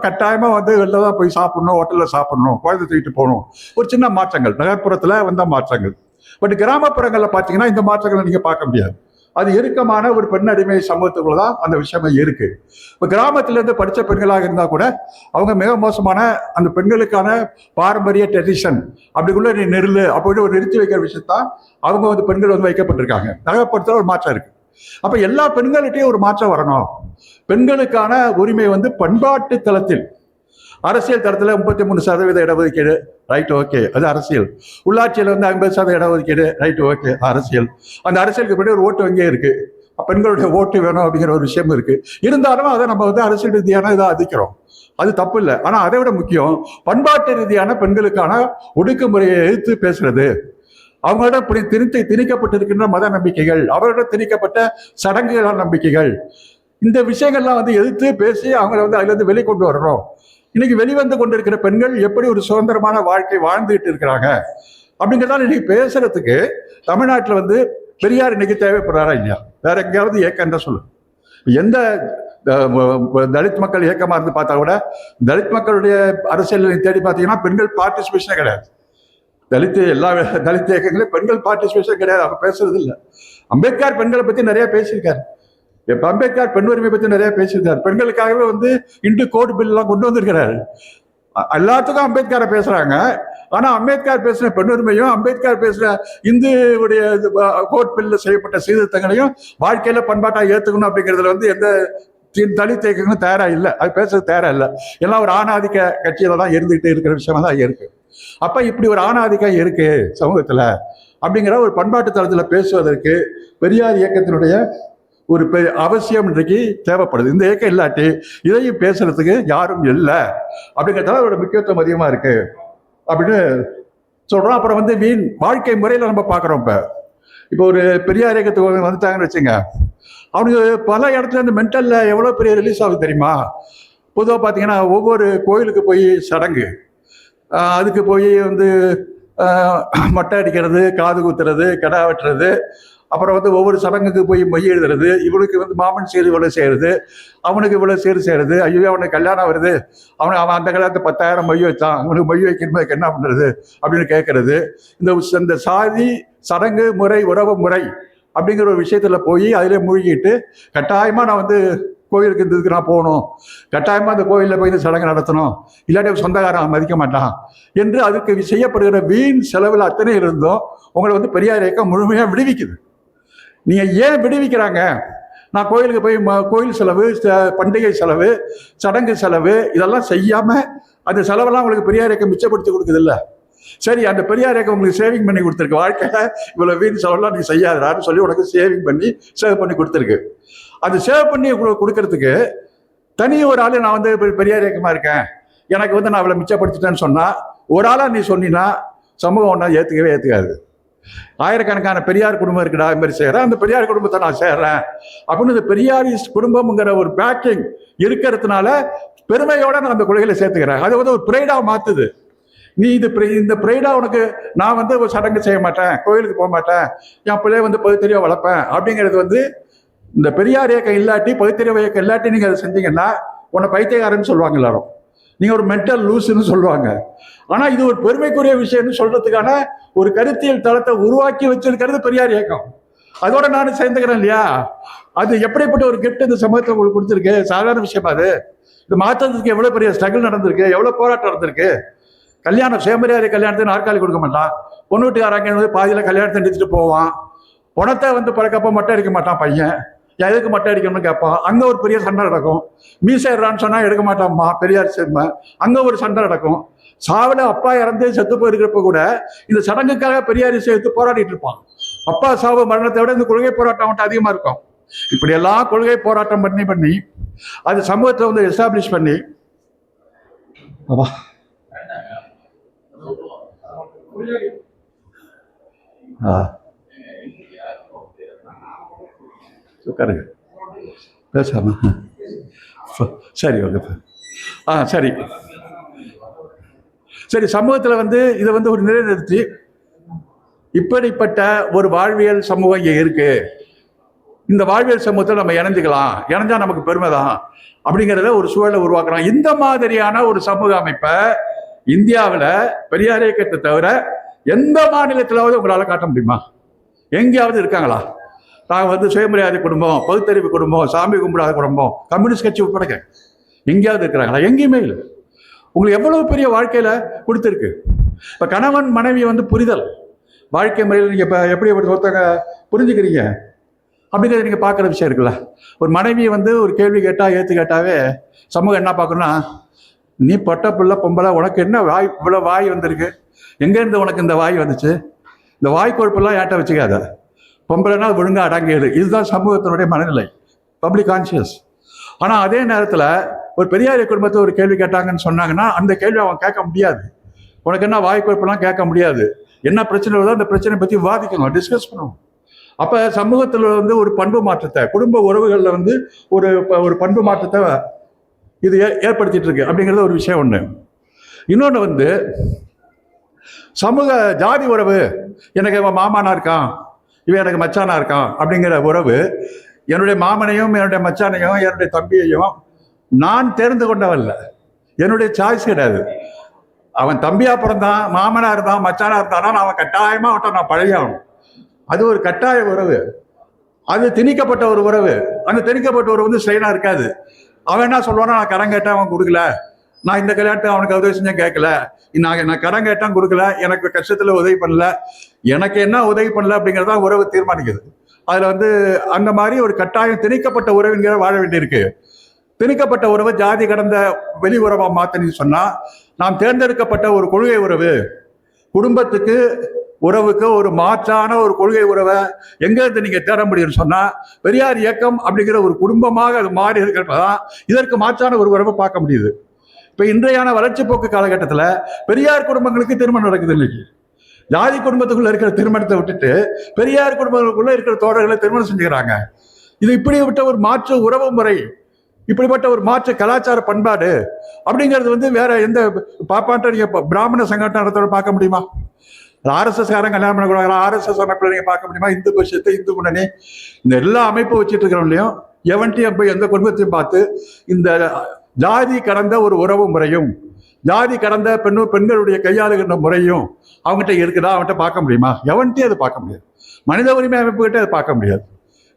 கட்டாயமாக வந்து வெளில தான் போய் சாப்பிடணும், ஹோட்டலில் சாப்பிடணும், குழந்தை தூக்கிட்டு போகணும். ஒரு சின்ன மாற்றங்கள் நகர்ப்புறத்தில் வந்த மாற்றங்கள். பட் கிராமப்புறங்களில் பார்த்தீங்கன்னா இந்த மாற்றங்களை நீங்கள் பார்க்க முடியாது. அது இறுக்கமான ஒரு பெண் அடிமை சமூகத்துக்குள்ள தான் அந்த விஷயமே இருக்கு. இப்போ கிராமத்திலேருந்து படித்த பெண்களாக இருந்தால் கூட அவங்க மிக மோசமான அந்த பெண்களுக்கான பாரம்பரிய ட்ரெடிஷன் அப்படிக்குள்ள நீ நெருள் அப்படின்னு ஒரு நிறுத்தி வைக்கிற விஷயத்தான் அவங்க வந்து பெண்கள் வந்து வைக்கப்பட்டிருக்காங்க. நகர்ப்புறத்தில் ஒரு மாற்றம் இருக்கு. அப்ப எல்லா பெண்கள்கிட்டையும் ஒரு மாற்றம் வரணும். பெண்களுக்கான உரிமை வந்து பண்பாட்டு தளத்தில், அரசியல் தளத்தில் 33% இடஒதுக்கீடு, ரைட், ஓகே, அது அரசியல். உள்ளாட்சியில் வந்து 50% இடஒதுக்கீடு, ரைட், ஓகே, அரசியல். அந்த அரசியலுக்கு பின்னாடி ஒரு ஓட்டு வங்கியே இருக்கு. பெண்களுடைய ஓட்டு வேணும் அப்படிங்கிற ஒரு விஷயம் இருக்கு. இருந்தாலும் அதை நம்ம வந்து அரசியல் ரீதியான இதை அதிக்கிறோம், அது தப்பு இல்லை. ஆனா அதை விட முக்கியம் பண்பாட்டு ரீதியான பெண்களுக்கான ஒடுக்குமுறையை எதிர்த்து பேசுறது, அவங்களிடம் திணிக்கப்பட்டிருக்கின்ற மத நம்பிக்கைகள், அவர்களிடம் திணிக்கப்பட்ட சடங்குகளான நம்பிக்கைகள், இந்த விஷயங்கள்லாம் வந்து எதிர்த்து பேசி அவங்களை வந்து அதுலேருந்து வெளிக்கொண்டு வரணும். இன்னைக்கு வெளிவந்து கொண்டிருக்கிற பெண்கள் எப்படி ஒரு சுதந்திரமான வாழ்க்கை வாழ்ந்துகிட்டு இருக்கிறாங்க அப்படிங்கிறதால இன்னைக்கு பேசுறதுக்கு தமிழ்நாட்டில் வந்து பெரியார் இன்னைக்கு தேவைப்படுறாரா இல்லையா? வேற எங்கேயாவது இயக்கம் தான் சொல்லு. எந்த தலித் மக்கள் இயக்கமாக இருந்து பார்த்தா கூட தலித் மக்களுடைய அரசியல் தேடி பார்த்தீங்கன்னா பெண்கள் பார்ட்டிசிபேஷனே கிடையாது. எல்லா தலித் இயக்கங்களும் பெண்கள் பார்ட்டிசிபேஷன் கிடையாது, அவங்க பேசுறது இல்லை. அம்பேத்கர் பெண்களை பற்றி நிறைய பேசியிருக்காரு. இப்ப அம்பேத்கர் பெண் உரிமை பற்றி நிறைய பேசியிருக்காரு. பெண்களுக்காகவே வந்து இந்து கோட் பில் எல்லாம் கொண்டு வந்திருக்கிறாரு. எல்லாத்துக்கும் அம்பேத்கரை பேசுறாங்க. ஆனா அம்பேத்கர் பேசுற பெண் உரிமையும் அம்பேத்கர் பேசுற இந்துடைய கோட் பில்ல செய்யப்பட்ட சீர்திருத்தங்களையும் வாழ்க்கையில பண்பாட்டா ஏத்துக்கணும் அப்படிங்கிறதுல வந்து எந்த தலித் இயக்கங்களும் தயாரா இல்லை, அது பேசுறது தயாரா இல்லை. எல்லாம் ஒரு ஆணாதிக்க கட்சியில தான் இருந்துகிட்டு இருக்கிற விஷயமா தான் இருக்கு. அப்ப இப்படி ஒரு ஆணாதிக்கம் இருக்கு சமூகத்துல அப்படிங்கிற ஒரு பண்பாட்டு தளத்துல பேசுவதற்கு பெரியார் இயக்கத்தினுடைய ஒரு அவசியம் இன்றைக்கு தேவைப்படுது. இந்த இயக்கம் இல்லாட்டி இதையும் பேசுறதுக்கு யாரும் இல்லை அப்படிங்கிறதால அதோட முக்கியத்துவம் அதிகமா இருக்கு அப்படின்னு சொல்றோம். அப்புறம் வந்து மீன் வாழ்க்கை முறையில நம்ம பார்க்குறோம். இப்போ ஒரு பெரியார் இயக்கத்துக்கு வந்துட்டாங்கன்னு வச்சுங்க, அவனுக்கு பல இடத்துல இந்த மென்டல்ல எவ்வளோ பெரிய ரிலீஸ் ஆகுது தெரியுமா? பொதுவாக பார்த்தீங்கன்னா ஒவ்வொரு கோயிலுக்கு போய் சடங்கு, அதுக்கு போய் வந்து மொட்டை அடிக்கிறது, காது குத்துறது, கடா வெட்டுறது, அப்புறம் வந்து ஒவ்வொரு சடங்குக்கு போய் மொய் எழுதுறது, இவனுக்கு வந்து மாமன் சீர் இவ்வளோ செய்கிறது, அவனுக்கு இவ்வளோ சீர் செய்கிறது, ஐயோ அவனுக்கு கல்யாணம் வருது, அவன் அந்த கல்யாணத்தை 10,000 மொய் வச்சான், அவனுக்கு மொய் வைக்கிறதுக்கு என்ன பண்ணுறது அப்படின்னு கேட்கறது. இந்த சாதி சடங்கு முறை உறவு முறை அப்படிங்கிற ஒரு விஷயத்துல போய் அதிலே மூழ்கிட்டு கட்டாயமாக நான் வந்து கோயிலுக்கு இருந்ததுக்கு நான் போகணும், கட்டாயமாக அந்த கோயிலில் போய் இந்த சடங்கு நடத்தணும், இல்லாட்டி சொந்தக்காரன் மதிக்க மாட்டான் என்று அதுக்கு செய்யப்படுகிற வீண் செலவில் அத்தனை இருந்தும் உங்களை வந்து பெரியார் இயக்கம் முழுமையாக விடுவிக்குது. நீங்கள் ஏன் விடுவிக்கிறாங்க? நான் கோயிலுக்கு போய் கோயில் செலவு, பண்டிகை செலவு, சடங்கு செலவு இதெல்லாம் செய்யாமல் அந்த செலவெல்லாம் உங்களுக்கு பெரியார் இயக்கம் மிச்சப்படுத்தி கொடுக்குது இல்லை? சரி, அந்த பெரியார் இயக்கம் உங்களுக்கு சேவிங் பண்ணி கொடுத்துருக்கு. வாழ்க்கையில் இவ்வளோ வீண் செலவெல்லாம் நீ செய்யாதான்னு சொல்லி உனக்கு சேவிங் பண்ணி சேவ் பண்ணி கொடுத்துருக்கு. அது சேவ் பண்ணி கொடுக்கறதுக்கு தனி ஒரு ஆள் நான் வந்து பெரியார் இயக்கமாக இருக்கேன், எனக்கு வந்து நான் இவ்வளோ மிச்சப்படுத்திட்டேன்னு சொன்னால் ஒரு ஆளாக நீ சொன்னீங்கன்னா சமூகம் ஒன்றா ஏற்றுக்காது. ஆயிரக்கணக்கான பெரியார் குடும்பம் இருக்குடா, இது மாதிரி செய்கிறேன், அந்த பெரியார் குடும்பத்தை நான் சேர்றேன் அப்படின்னு இந்த பெரியாரிஸ்ட் குடும்பம்ங்கிற ஒரு பேக்கிங் இருக்கிறதுனால பெருமையோட நான் அந்த கொள்கைகளை சேர்த்துக்கிறேன். அது வந்து ஒரு ப்ரைடாக மாற்றுது. நீ இந்த ப்ரைடா உனக்கு நான் வந்து ஒரு சடங்கு செய்ய மாட்டேன், கோயிலுக்கு போக மாட்டேன், என் பிள்ளைய வந்து பகுத்தறிவை வளர்ப்பேன் அப்படிங்கிறது வந்து இந்த பெரியார் இயக்கம் இல்லாட்டி, பகுத்தறிவு இயக்கம் இல்லாட்டி நீங்கள் அதை செஞ்சீங்கன்னா உன்னை பைத்தியக்காரன்னு சொல்லுவாங்க எல்லாரும், நீங்கள் ஒரு மென்டல் லூஸ்ன்னு சொல்லுவாங்க. ஆனால் இது ஒரு பெருமைக்குரிய விஷயம்னு சொல்றதுக்கான ஒரு கருத்தியல் தளத்தை உருவாக்கி வச்சிருக்கிறது பெரியார் இயக்கம். அதோட நான் சேர்ந்துக்கிறேன் இல்லையா? அது எப்படிப்பட்ட ஒரு கிஃப்ட் இந்த சமூகத்தில் உங்களுக்கு கொடுத்துருக்கு? சாதாரண விஷயமா அது? இது மாற்றத்துக்கு எவ்வளோ பெரிய ஸ்ட்ரகிள் நடந்திருக்கு, எவ்வளோ போராட்டம் நடந்திருக்கு. கல்யாணம் சுயமரியாதை கல்யாணத்துக்கு நாற்காலி கொடுக்க மாட்டான், பொண்ணு வீட்டுக்காரங்க வந்து பாதியில் கல்யாணத்தை நிறுத்திட்டு போவான், பணத்தை வந்து பிறக்கப்போ மட்டை அடிக்க மாட்டான் பையன், எதுக்கு மட்டை அடிக்கணும்னு கேட்பான். அங்கே ஒரு பெரிய சண்டை நடக்கும். மீசைறான்னு சொன்னால் எடுக்க மாட்டான்மா பெரியார் சேர்மை, அங்கே ஒரு சண்டை நடக்கும். சாவில் அப்பா இறந்து செத்து போயிருக்கிறப்ப கூட இந்த சடங்குக்காக பெரியார் சேர்த்து போராடிட்டு இருப்பான். அப்பா சாவு மரணத்தை விட இந்த கொள்கை போராட்டம் அவன்ட்டு அதிகமாக இருக்கும். இப்படி எல்லாம் கொள்கை போராட்டம் பண்ணி அது சமூகத்தை வந்து எஸ்டாப்ளிஷ் பண்ணி உட்காருங்க பேசாம சரி ஓகே. சரி சரி. சமூகத்தில் வந்து இதை வந்து ஒரு நிலைநிறுத்தி இப்படிப்பட்ட ஒரு வாழ்வியல் சமூகம் இங்கே இருக்கு, இந்த வாழ்வியல் சமூகத்தில் நம்ம இணைஞ்சுக்கலாம், இணைஞ்சா நமக்கு பெருமை தான் அப்படிங்கிறத ஒரு சூழலை உருவாக்குறோம். இந்த மாதிரியான ஒரு சமூக அமைப்பை இந்தியாவில் பெரியார் இயக்கத்தை தவிர எந்த மாநிலத்திலாவது உங்களால் காட்ட முடியுமா? எங்கேயாவது இருக்காங்களா? நாங்கள் வந்து சுயமரியாதை குடும்பம், பகுத்தறிவு குடும்பம், சாமி கும்பிடாத குடும்பம், கம்யூனிஸ்ட் கட்சி உட்பட எங்கேயாவது இருக்கிறாங்களா? எங்கேயுமே இல்லை. உங்களுக்கு எவ்வளவு பெரிய வாழ்க்கையில கொடுத்துருக்கு. இப்போ கணவன் மனைவி வந்து புரிதல் வாழ்க்கை முறையில் நீங்கள் இப்போ எப்படி ஒருத்தங்க புரிஞ்சுக்கிறீங்க அப்படிங்கிறத நீங்கள் பார்க்குற விஷயம் இருக்குல்ல. ஒரு மனைவி வந்து ஒரு கேள்வி கேட்டால் ஏற்று கேட்டாவே சமூகம் என்ன பார்க்கணும்னா, நீ பொட்ட பிள்ளை பொம்பளை, உனக்கு என்ன வாய் இவ்வளோ வாய் வந்திருக்கு, எங்கேருந்து உனக்கு இந்த வாய் வந்துச்சு, இந்த வாய் கொழுப்பெல்லாம் ஏட்ட வச்சுக்காத, பொம்பளைனா ஒழுங்காக அடங்கியது. இதுதான் சமூகத்தினுடைய மனநிலை, பப்ளிக் கான்சியஸ். ஆனால் அதே நேரத்தில் ஒரு பெரியாரிய குடும்பத்தை ஒரு கேள்வி கேட்டாங்கன்னு சொன்னாங்கன்னா அந்த கேள்வி அவன் கேட்க முடியாது. உனக்கு என்ன வாய் கொழுப்பெல்லாம் கேட்க முடியாது, என்ன பிரச்சனை வருதோ அந்த பிரச்சனை பற்றி விவாதிக்கணும், டிஸ்கஸ் பண்ணணும். அப்போ சமூகத்தில் வந்து ஒரு பண்பு மாற்றத்தை, குடும்ப உறவுகளில் வந்து ஒரு ஒரு பண்பு மாற்றத்தை இது ஏற்படுத்திட்டு இருக்கு அப்படிங்கிறது ஒரு விஷயம் ஒன்று. இன்னொன்று வந்து சமூக ஜாதி உறவு, எனக்கு இவன் மாமானா இருக்கான், இவன் எனக்கு மச்சானா இருக்கான் அப்படிங்கிற உறவு, என்னுடைய மாமனையும் என்னுடைய மச்சானையும் என்னுடைய தம்பியையும் நான் தேர்ந்து கொண்டவல்ல, என்னுடைய சாய்ஸ் கிடையாது. அவன் தம்பியா பிறந்தான், மாமனா இருந்தான், மச்சானா இருந்தானா அவன் கட்டாயமா அவன் நான் பழகியாகணும். அது ஒரு கட்டாய உறவு, அது திணிக்கப்பட்ட ஒரு உறவு. அந்த திணிக்கப்பட்ட உறவு வந்து ஸ்ட்ரெயினா இருக்காது. அவன் என்ன சொல்லுவானா, நான் கடன் கேட்டேன் அவன் கொடுக்கல, நான் இந்த கல்யாணத்தை அவனுக்கு உதவி செஞ்சேன் கேட்கல, நான் கடன் கேட்டான் கொடுக்கல, எனக்கு கஷ்டத்துல உதவி பண்ணல, எனக்கு என்ன உதவி பண்ணல அப்படிங்கிறதா உறவு தீர்மானிக்குது. அதுல வந்து அந்த மாதிரி ஒரு கட்டாயம் திணிக்கப்பட்ட உறவுங்கிற வாழ வேண்டியிருக்கு. திணிக்கப்பட்ட உறவை ஜாதி கடந்த வெளி உறவா மாத்தன்னு சொன்னா, நாம் தேர்ந்தெடுக்கப்பட்ட ஒரு கொள்கை உறவு, குடும்பத்துக்கு உறவுக்கு ஒரு மாற்றான ஒரு கொள்கை உறவை எங்க இருந்து நீங்க தேட முடியும்னு சொன்னா, பெரியார் இயக்கம் அப்படிங்கிற ஒரு குடும்பமாக அது மாறி இருக்கிறதான் இதற்கு மாற்றான ஒரு உறவை பார்க்க முடியுது. இப்ப இன்றையான வளர்ச்சி போக்கு காலகட்டத்தில் பெரியார் குடும்பங்களுக்கு திருமணம் நடக்குது. இன்னைக்கு ஜாதி குடும்பத்துக்குள்ள இருக்கிற திருமணத்தை விட்டுட்டு பெரியார் குடும்பங்களுக்குள்ள இருக்கிற தோழர்களை திருமணம் செஞ்சுக்கிறாங்க. இது இப்படி விட்ட ஒரு மாற்று உறவு முறை, இப்படிப்பட்ட ஒரு மாற்று கலாச்சார பண்பாடு அப்படிங்கிறது வந்து வேற எந்த பாப்பாட்ட நீங்க பிராமண சங்கடத்தோட பார்க்க முடியுமா? ஆர்எஸ்எஸ் காரங்க கல்யாணம் பண்ணக்கூடாது, ஆர்எஸ்எஸ் அமைப்புல நீங்க பார்க்க முடியுமா? இந்து பட்சத்தை, இந்து முன்னணி, இந்த எல்லா அமைப்பும் வச்சுட்டு இருக்கிறவங்களையும் எவன்ட்டையும் போய் எந்த குடும்பத்தையும் பார்த்து இந்த ஜாதி கடந்த ஒரு உறவு முறையும் ஜாதி கடந்த பெண்களுடைய கையாளுகின்ற முறையும் அவங்ககிட்ட இருக்குதா? அவன்கிட்ட பார்க்க முடியுமா? எவன்ட்டையும் அது பார்க்க முடியாது. மனித உரிமை அமைப்பு கிட்ட அதை பார்க்க முடியாது.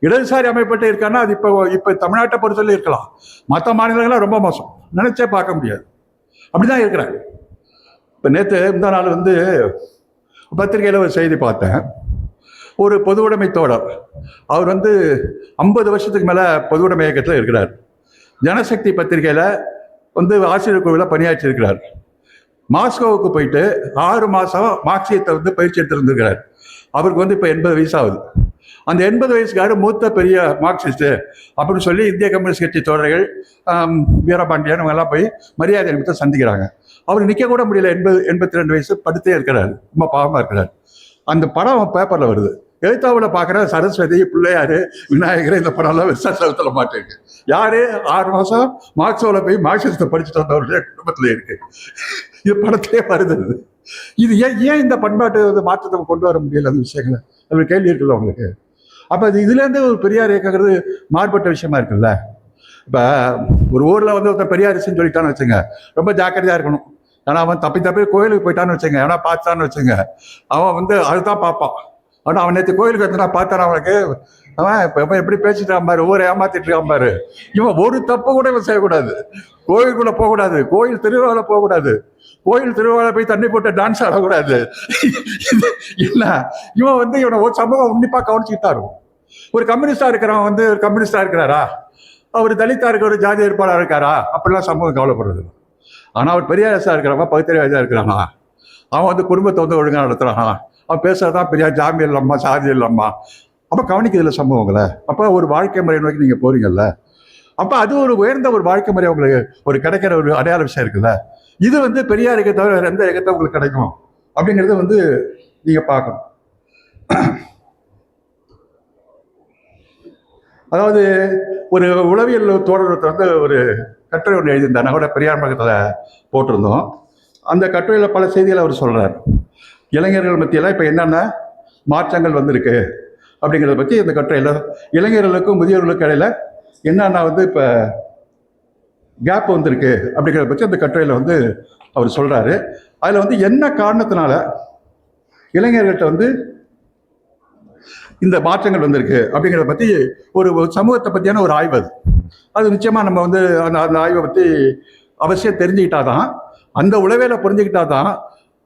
இடதுசாரி அமைப்பட்ட இருக்கான்னா அது இப்போ தமிழ்நாட்டை பொறுத்தவரை இருக்கலாம், மற்ற மாநிலங்கள்லாம் ரொம்ப மோசம், நினைச்சே பார்க்க முடியாது. அப்படிதான் இருக்கிறாங்க. இப்போ நேற்று இந்த நாள் வந்து பத்திரிகையில் ஒரு செய்தி பார்த்தேன். ஒரு பொது உடைமை தோழர், அவர் வந்து 50 வருஷத்துக்கு மேலே பொது உடைமை இயக்கத்தில் இருக்கிறார். ஜனசக்தி பத்திரிகையில் வந்து ஆசிரியர் குழுவில் பணியாற்றி இருக்கிறார். மாஸ்கோவுக்கு போயிட்டு 6 மாதம் மார்க்சியத்தை வந்து பயிற்சி எடுத்துருந்துருக்கிறார். அவருக்கு வந்து இப்போ 80 வயசு ஆகுது. அந்த 80 வயசுக்காரு மூத்த பெரிய மார்க்சிஸ்ட் அப்படின்னு சொல்லி இந்திய கம்யூனிஸ்ட் கட்சி தோழர்கள், வீரபாண்டியன் அவங்க எல்லாம் போய் மரியாதை நிமித்தம் சந்திக்கிறாங்க. அவர் நிற்க கூட முடியல, 82 வயசு, படுத்தே இருக்கிறாரு, ரொம்ப பாவமாக இருக்கிறார். அந்த படம் பேப்பரில் வருது. எழுத்தாவில் பார்க்குற சரஸ்வதி, பிள்ளையாரு, விநாயகர், இந்த படம்லாம் விசாசத்துல மாட்டிருக்கு. யாரு 6 மாதம் மார்க்சோவில் போய் மார்க்சிஸ்டை படிச்சுட்டு வந்தவருடைய குடும்பத்தில் இருக்கு. இது படத்திலே வருது. இது ஏன் இந்த பண்பாட்டு மாற்றத்தை கொண்டு வர முடியல? அந்த விஷயங்களை அப்படி கேள்வி இருக்குல்ல உங்களுக்கு. அப்போ அது இதுலேருந்து ஒரு பெரியார் இயக்கங்கிறது மாறுபட்ட விஷயமா இருக்குல்ல. இப்போ ஒரு ஊரில் வந்து ஒருத்தர் பெரியாரிசுன்னு சொல்லிட்டான்னு வச்சுங்க, ரொம்ப ஜாக்கிரதையாக இருக்கணும். ஏன்னா அவன் தப்பி கோயிலுக்கு போயிட்டான்னு வச்சுங்க, ஏன்னா பார்த்தான்னு வச்சுங்க, அவன் வந்து அதுதான் பார்ப்பான். ஆனால் அவன் நேற்று கோயிலுக்கு வந்து நான் பார்த்தான், அவனுக்கு அவன் இப்போ எப்படி பேசிட்டான் பாரு, ஊரை ஏமாத்திட்டு இருக்கான் பாரு. இவன் ஒரு தப்பு கூட இவன் செய்யக்கூடாது, கோயிலுக்குள்ளே போகக்கூடாது, கோயில் திருவிழாவில் போகக்கூடாது, கோயில் திருவிழா போய் தண்ணி போட்டு டான்ஸ் ஆடக்கூடாது. என்ன இவன் வந்து இவனை ஒரு சமூகம் உன்னிப்பாக கவனிச்சுக்கிட்டாரு. ஒரு கம்யூனிஸ்டா இருக்கிறவன் வந்து ஒரு கம்யூனிஸ்டா இருக்கிறாரா, அவர் தலித்தா இருக்க ஒரு ஜாதி ஏற்பாடாக இருக்காரா, அப்படிலாம் சமூகம் கவலைப்படுறது. ஆனால் அவர் பெரியாரசா இருக்கிறவன், பகுத்தறிவாதியாக இருக்கிறானா, அவன் வந்து குடும்பத்தை வந்து ஒழுங்காக நடத்துறானா, அவன் பேசுறதான் பெரிய ஜாமி இல்லம்மா, சாதி இல்லம்மா, அப்போ கவனிக்கிறதுல சமூகங்களை. அப்போ ஒரு வாழ்க்கை முறை நோக்கி நீங்கள் போறீங்கல்ல, அப்போ அது ஒரு உயர்ந்த ஒரு வாழ்க்கை முறை உங்களுக்கு ஒரு கிடைக்கிற ஒரு அடையாள விஷயம் இருக்குல்ல. இது வந்து பெரியார் இயக்கத்தை தவிர வேறு எந்த இயக்கத்தை உங்களுக்கு கிடைக்கும் அப்படிங்கிறத வந்து நீங்கள் பார்க்கணும். அதாவது ஒரு உளவியல் தோழர் வந்து ஒரு கட்டுரை ஒன்று எழுதியிருந்தார், நான் கூட பெரியார் பக்கத்தில் போட்டிருந்தோம். அந்த கட்டுரையில் பல செய்திகளை அவர் சொல்கிறார். இளைஞர்கள் மத்தியில் இப்போ என்னென்ன மாற்றங்கள் வந்திருக்கு அப்படிங்கிறத பற்றி இந்த கட்டுரையில் இளைஞர்களுக்கும் முதியோர்களுக்கும் இடையில் என்னென்ன வந்து இப்போ கேப் வந்திருக்கு அப்படிங்கிறத பற்றி அந்த கட்டுரையில் வந்து அவர் சொல்கிறாரு. அதில் வந்து என்ன காரணத்தினால இளைஞர்கள்ட்ட வந்து இந்த மாற்றங்கள் வந்திருக்கு அப்படிங்கிறத பற்றி ஒரு சமூகத்தை பற்றியான ஒரு ஆய்வு. அது நிச்சயமாக நம்ம வந்து அந்த ஆய்வை பற்றி அவசியம் தெரிஞ்சுக்கிட்டாதான், அந்த உளவியலை புரிஞ்சுக்கிட்டாதான்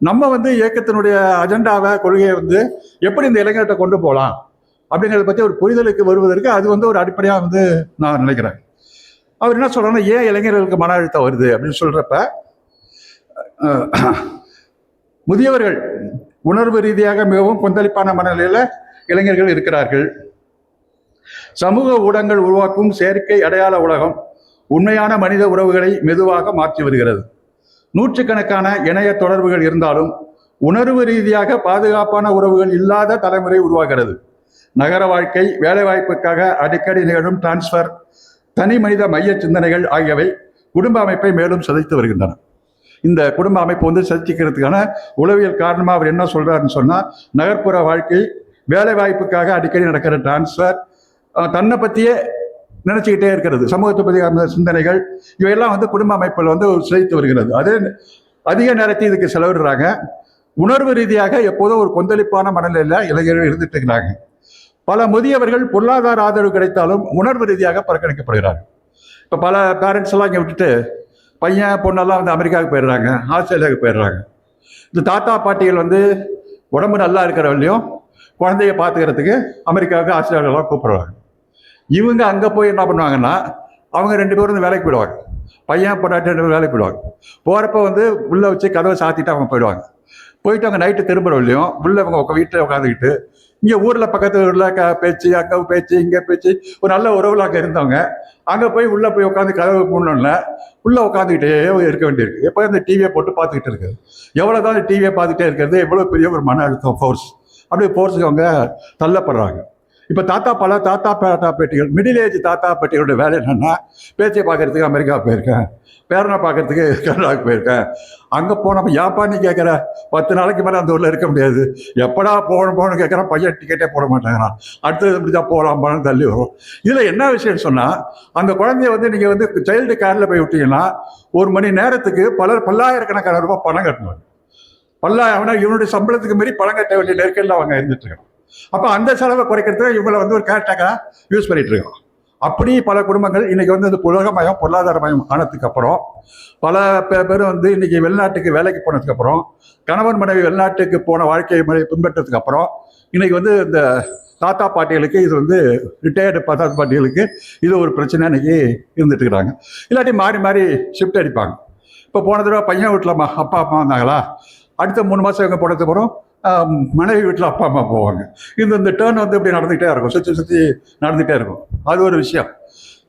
நம்ம வந்து இயக்கத்தினுடைய அஜெண்டாவை, கொள்கையை வந்து எப்படி இந்த இளைஞர்கிட்ட கொண்டு போகலாம் அப்படிங்கிறத பற்றி ஒரு புரிதலுக்கு வருவதற்கு அது வந்து ஒரு அடிப்படையாக வந்து நான் நினைக்கிறேன். அவர் என்ன சொல்கிறாங்கன்னா, ஏன் இளைஞர்களுக்கு மன அழுத்தம் வருது அப்படின்னு சொல்கிறப்ப, முதியவர்கள் உணர்வு ரீதியாக மிகவும் கொந்தளிப்பான மனநிலையில் இளைஞர்கள் இருக்கிறார்கள். சமூக ஊடகங்கள் உருவாக்கும் செயற்கை அடையாள உலகம் உண்மையான மனித உறவுகளை மெதுவாக மாற்றி வருகிறது. நூற்றுக்கணக்கான இணைய தொடர்புகள் இருந்தாலும் உணர்வு ரீதியாக பாதுகாப்பான உறவுகள் இல்லாத தலைமுறை உருவாகிறது. நகர வாழ்க்கை, வேலை வாய்ப்புக்காக அடிக்கடி நிகழும் டிரான்ஸ்ஃபர், தனி மனித மைய சிந்தனைகள் ஆகியவை குடும்ப அமைப்பை மேலும் சிதைத்து வருகின்றன. இந்த குடும்ப அமைப்பு வந்து சிதைக்கிறதுக்கான உளவியல் காரணமாக அவர் என்ன சொல்றாருன்னு சொன்னால், நகர்ப்புற வாழ்க்கை, வேலை வாய்ப்புக்காக அடிக்கடி நடக்கிற டிரான்ஸ்ஃபர், தன்னை பற்றியே நினச்சிக்கிட்டே இருக்கிறது, சமூகத்தை பற்றி அந்த சிந்தனைகள், இவையெல்லாம் வந்து குடும்ப அமைப்பில் வந்து சிதைத்து வருகிறது. அதே அதிக நேரத்தை இதுக்கு செலவிடுறாங்க. உணர்வு ரீதியாக எப்போதும் ஒரு கொந்தளிப்பான மனநிலையில் இளைஞர்கள் இருந்துட்டு இருக்கிறாங்க. பல முதியவர்கள் பொருளாதார ஆதரவு கிடைத்தாலும் உணர்வு ரீதியாக புறக்கணிக்கப்படுகிறார்கள். இப்போ பல பேரண்ட்ஸ் எல்லாம் இங்கே விட்டுட்டு பையன் பொண்ணெல்லாம் வந்து அமெரிக்காவுக்கு போயிடுறாங்க, ஆஸ்திரேலியாவுக்கு போயிடுறாங்க. இந்த தாத்தா பாட்டிகள் வந்து உடம்பு நல்லா இருக்கிறவங்களையும் குழந்தைய பார்த்துக்கிறதுக்கு அமெரிக்காவுக்கு, ஆஸ்திரேலியாவெல்லாம் கூப்பிடுவாங்க. இவங்க அங்கே போய் என்ன பண்ணுவாங்கன்னா, அவங்க 2 பேரும் வந்து வேலைக்கு போயிடுவாங்க. பையன் பொண்டாட்டி 2 பேரும் வேலைக்கு போயிடுவாங்க. போகிறப்ப வந்து உள்ளே வச்சு கதவை சாத்திட்டு அவங்க போயிடுவாங்க. போயிட்டு அவங்க நைட்டு திரும்புறவங்களையும் உள்ளே அவங்க வீட்டில் உட்காந்துக்கிட்டு, இங்கே ஊரில் பக்கத்து ஊரில் பேச்சு, அங்கே பேச்சு, இங்கே பேச்சு, ஒரு நல்ல உறவுல அங்கே இருந்தவங்க அங்கே போய் உள்ளே போய் உட்காந்து கதவு மூடணும்ல, உள்ளே உட்காந்துக்கிட்டே இருக்க வேண்டியிருக்கு. எப்போ இந்த டிவியை போட்டு பார்த்துக்கிட்டு இருக்குது. எவ்வளோ தான் டிவியை பார்த்துட்டே இருக்கிறது, எவ்வளோ பெரிய ஒரு மன அழுத்தம், ஃபோர்ஸ், அப்படியே ஃபோர்ஸுக்கு அவங்க தள்ளப்படுறாங்க. இப்போ தாத்தா பேட்டிகள், மிடில் ஏஜ் தாத்தா பேட்டிகளோட வேலை என்னென்னா, பேச்சை பார்க்கறதுக்கு அமெரிக்கா போயிருக்கேன், பேரனை பார்க்கறதுக்கு கனடாவுக்கு போயிருக்கேன். அங்கே போனப்போ யாப்பான்னு கேட்குற 10 நாளைக்கு மேலே அந்த ஊரில் இருக்க முடியாது. எப்படா போகணும்னு கேட்குறான், பையன் டிக்கெட்டே போட மாட்டேங்கிறான். அடுத்தது இப்படி தான் போகலாம் தள்ளி வரும். இதில் என்ன விஷயம்னு சொன்னால், அந்த குழந்தைய வந்து நீங்கள் வந்து சைல்டு கேரில் போய் விட்டீங்கன்னா 1 மணி நேரத்துக்கு பல்லாயிரக்கணக்கான ரூபாய் பணம் கட்டணும். இவனுடைய சம்பளத்துக்கு மீறி பணம் கட்ட வேண்டிய நெருக்கடியில் அவங்க இருந்துட்டு இருக்காங்க. அப்போ அந்த செலவை குறைக்கிறதுக்கு இவங்களை வந்து ஒரு கேர்டேக்கராக யூஸ் பண்ணிட்டு இருக்கோம். அப்படி பல குடும்பங்கள் இன்னைக்கு வந்து இந்த உலகமயம், பொருளாதாரமயம் ஆனதுக்கு அப்புறம், பல பேர் வந்து இன்னைக்கு வெளிநாட்டுக்கு வேலைக்கு போனதுக்கு அப்புறம், கணவன் மனைவி வெளிநாட்டுக்கு போன வாழ்க்கை முறை பின்பற்றதுக்கு அப்புறம், இன்னைக்கு வந்து இந்த தாத்தா பாட்டிகளுக்கு இது வந்து ரிட்டையர்டு தாத்தா பாட்டிகளுக்கு இது ஒரு பிரச்சனை இன்னைக்கு இருந்துட்டு இருக்கிறாங்க. இல்லாட்டி மாறி மாறி ஷிஃப்ட் அடிப்பாங்க. இப்போ போன தடவை பையன் வீட்டில் அப்பா அம்மா வந்தாங்களா, அடுத்த 3 மாதம் இவங்க போனதுக்கு அப்புறம் மனைவி வீட்டில் அப்பா அம்மா போவாங்க. இந்த டேர்ன் வந்து இப்படி நடந்துகிட்டே இருக்கும், சுற்றி நடந்துகிட்டே இருக்கும். அது ஒரு விஷயம்.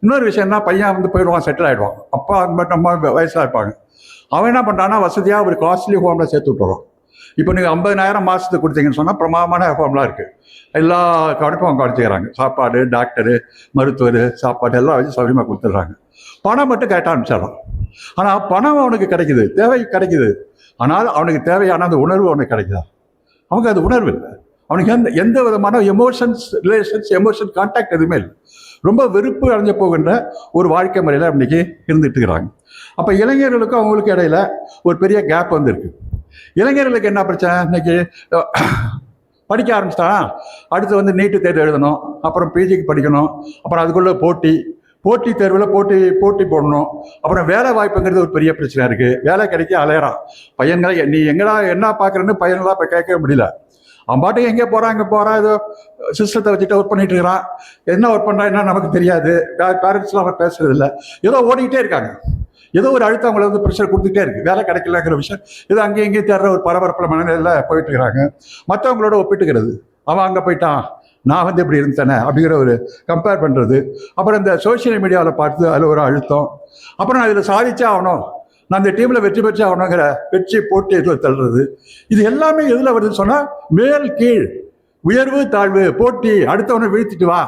இன்னொரு விஷயம்னா, பையன் வந்து போயிடுவான், செட்டில் ஆகிடுவான். அப்பா மட்டும் அம்மா வயசாக இருப்பாங்க. அவன் என்ன பண்ணுறான்னா, வசதியாக ஒரு காஸ்ட்லி ஹோமில் சேர்த்து விட்டுறோம். இப்போ நீங்கள் 50,000 மாதத்துக்கு கொடுத்தீங்கன்னு சொன்னால் பிரமாதமான ஹோம்லாம் இருக்குது. எல்லா கவனிப்பும் அவங்க கவனிச்சுக்கிறாங்க. சாப்பாடு, டாக்டரு, மருத்துவர், சாப்பாடு எல்லாம் வச்சு சௌகரியமாக கொடுத்துட்றாங்க. பணம் மட்டும் கேட்ட ஆரம்பிச்சிடலாம். ஆனால் பணம் அவனுக்கு கிடைக்குது, தேவை கிடைக்குது. ஆனால் அவனுக்கு தேவையான அந்த உணர்வு அவனுக்கு கிடைக்குதா? அவங்க அது உணர்வு இல்லை. அவனுக்கு எந்த விதமான எமோஷன் கான்டாக்ட் எதுவுமே இல்லை. ரொம்ப வெறுப்பு அடைஞ்சு போகின்ற ஒரு வாழ்க்கை முறையில் இன்னைக்கு இருந்துட்டு இருக்கிறாங்க. அப்போ இளைஞர்களுக்கும் அவங்களுக்கு இடையில ஒரு பெரிய கேப் வந்துருக்கு. இளைஞர்களுக்கு என்ன பிரச்சனை, இன்னைக்கு படிக்க ஆரம்பிச்சிட்டான், அடுத்து வந்து நீட்டு தேர்வு எழுதணும், அப்புறம் பிஜிக்கு படிக்கணும், அப்புறம் அதுக்குள்ள போட்டி தேர்வில் போட்டி போடணும், அப்புறம் வேலை வாய்ப்புங்கிறது ஒரு பெரிய பிரச்சனை இருக்குது. வேலை கிடைக்க அலையறான். பையன்களை நீ எங்கடா என்ன பார்க்குறேன்னு பையன்லாம் இப்போ கேட்கவே முடியல. அவன் பாட்டுக்கு எங்கே போகிறான், ஏதோ சிஸ்டத்தை வச்சுட்டு ஒர்க் பண்ணிட்டு இருக்கிறான். என்ன ஒர்க் பண்ணுறான் என்ன நமக்கு தெரியாது. பேரண்ட்ஸ்லாம் அவன் பேசுறது இல்லை. ஏதோ ஓடிக்கிட்டே இருக்காங்க. ஏதோ ஒரு அழுத்தம் அவங்களை வந்து ப்ரெஷர் கொடுத்துட்டே இருக்குது. வேலை கிடைக்கலங்கிற விஷயம் ஏதோ அங்கேயும் இங்கேயும் தேடுற ஒரு பரபரப்பில் மனநிலையில் போயிட்டு இருக்கிறாங்க. மற்றவங்களோட ஒப்பிட்டுக்கிறது, அவன் அங்கே போயிட்டான், நான் வந்து இப்படி இருந்தேனே அப்படிங்கிற ஒரு கம்பேர் பண்ணுறது. அப்புறம் இந்த சோஷியல் மீடியாவில் பார்த்து அதில் ஒரு அழுத்தம். அப்புறம் நான் இதில் சாதிச்சே ஆகணும், நான் இந்த டீமில் வெற்றி பெற்றே ஆகணுங்கிற போட்டி இதில் தள்ளுறது. இது எல்லாமே எதில் வருதுன்னு சொன்னால், மேல் கீழ், உயர்வு தாழ்வு, போட்டி, அடுத்தவனை வீழ்த்திட்டு வா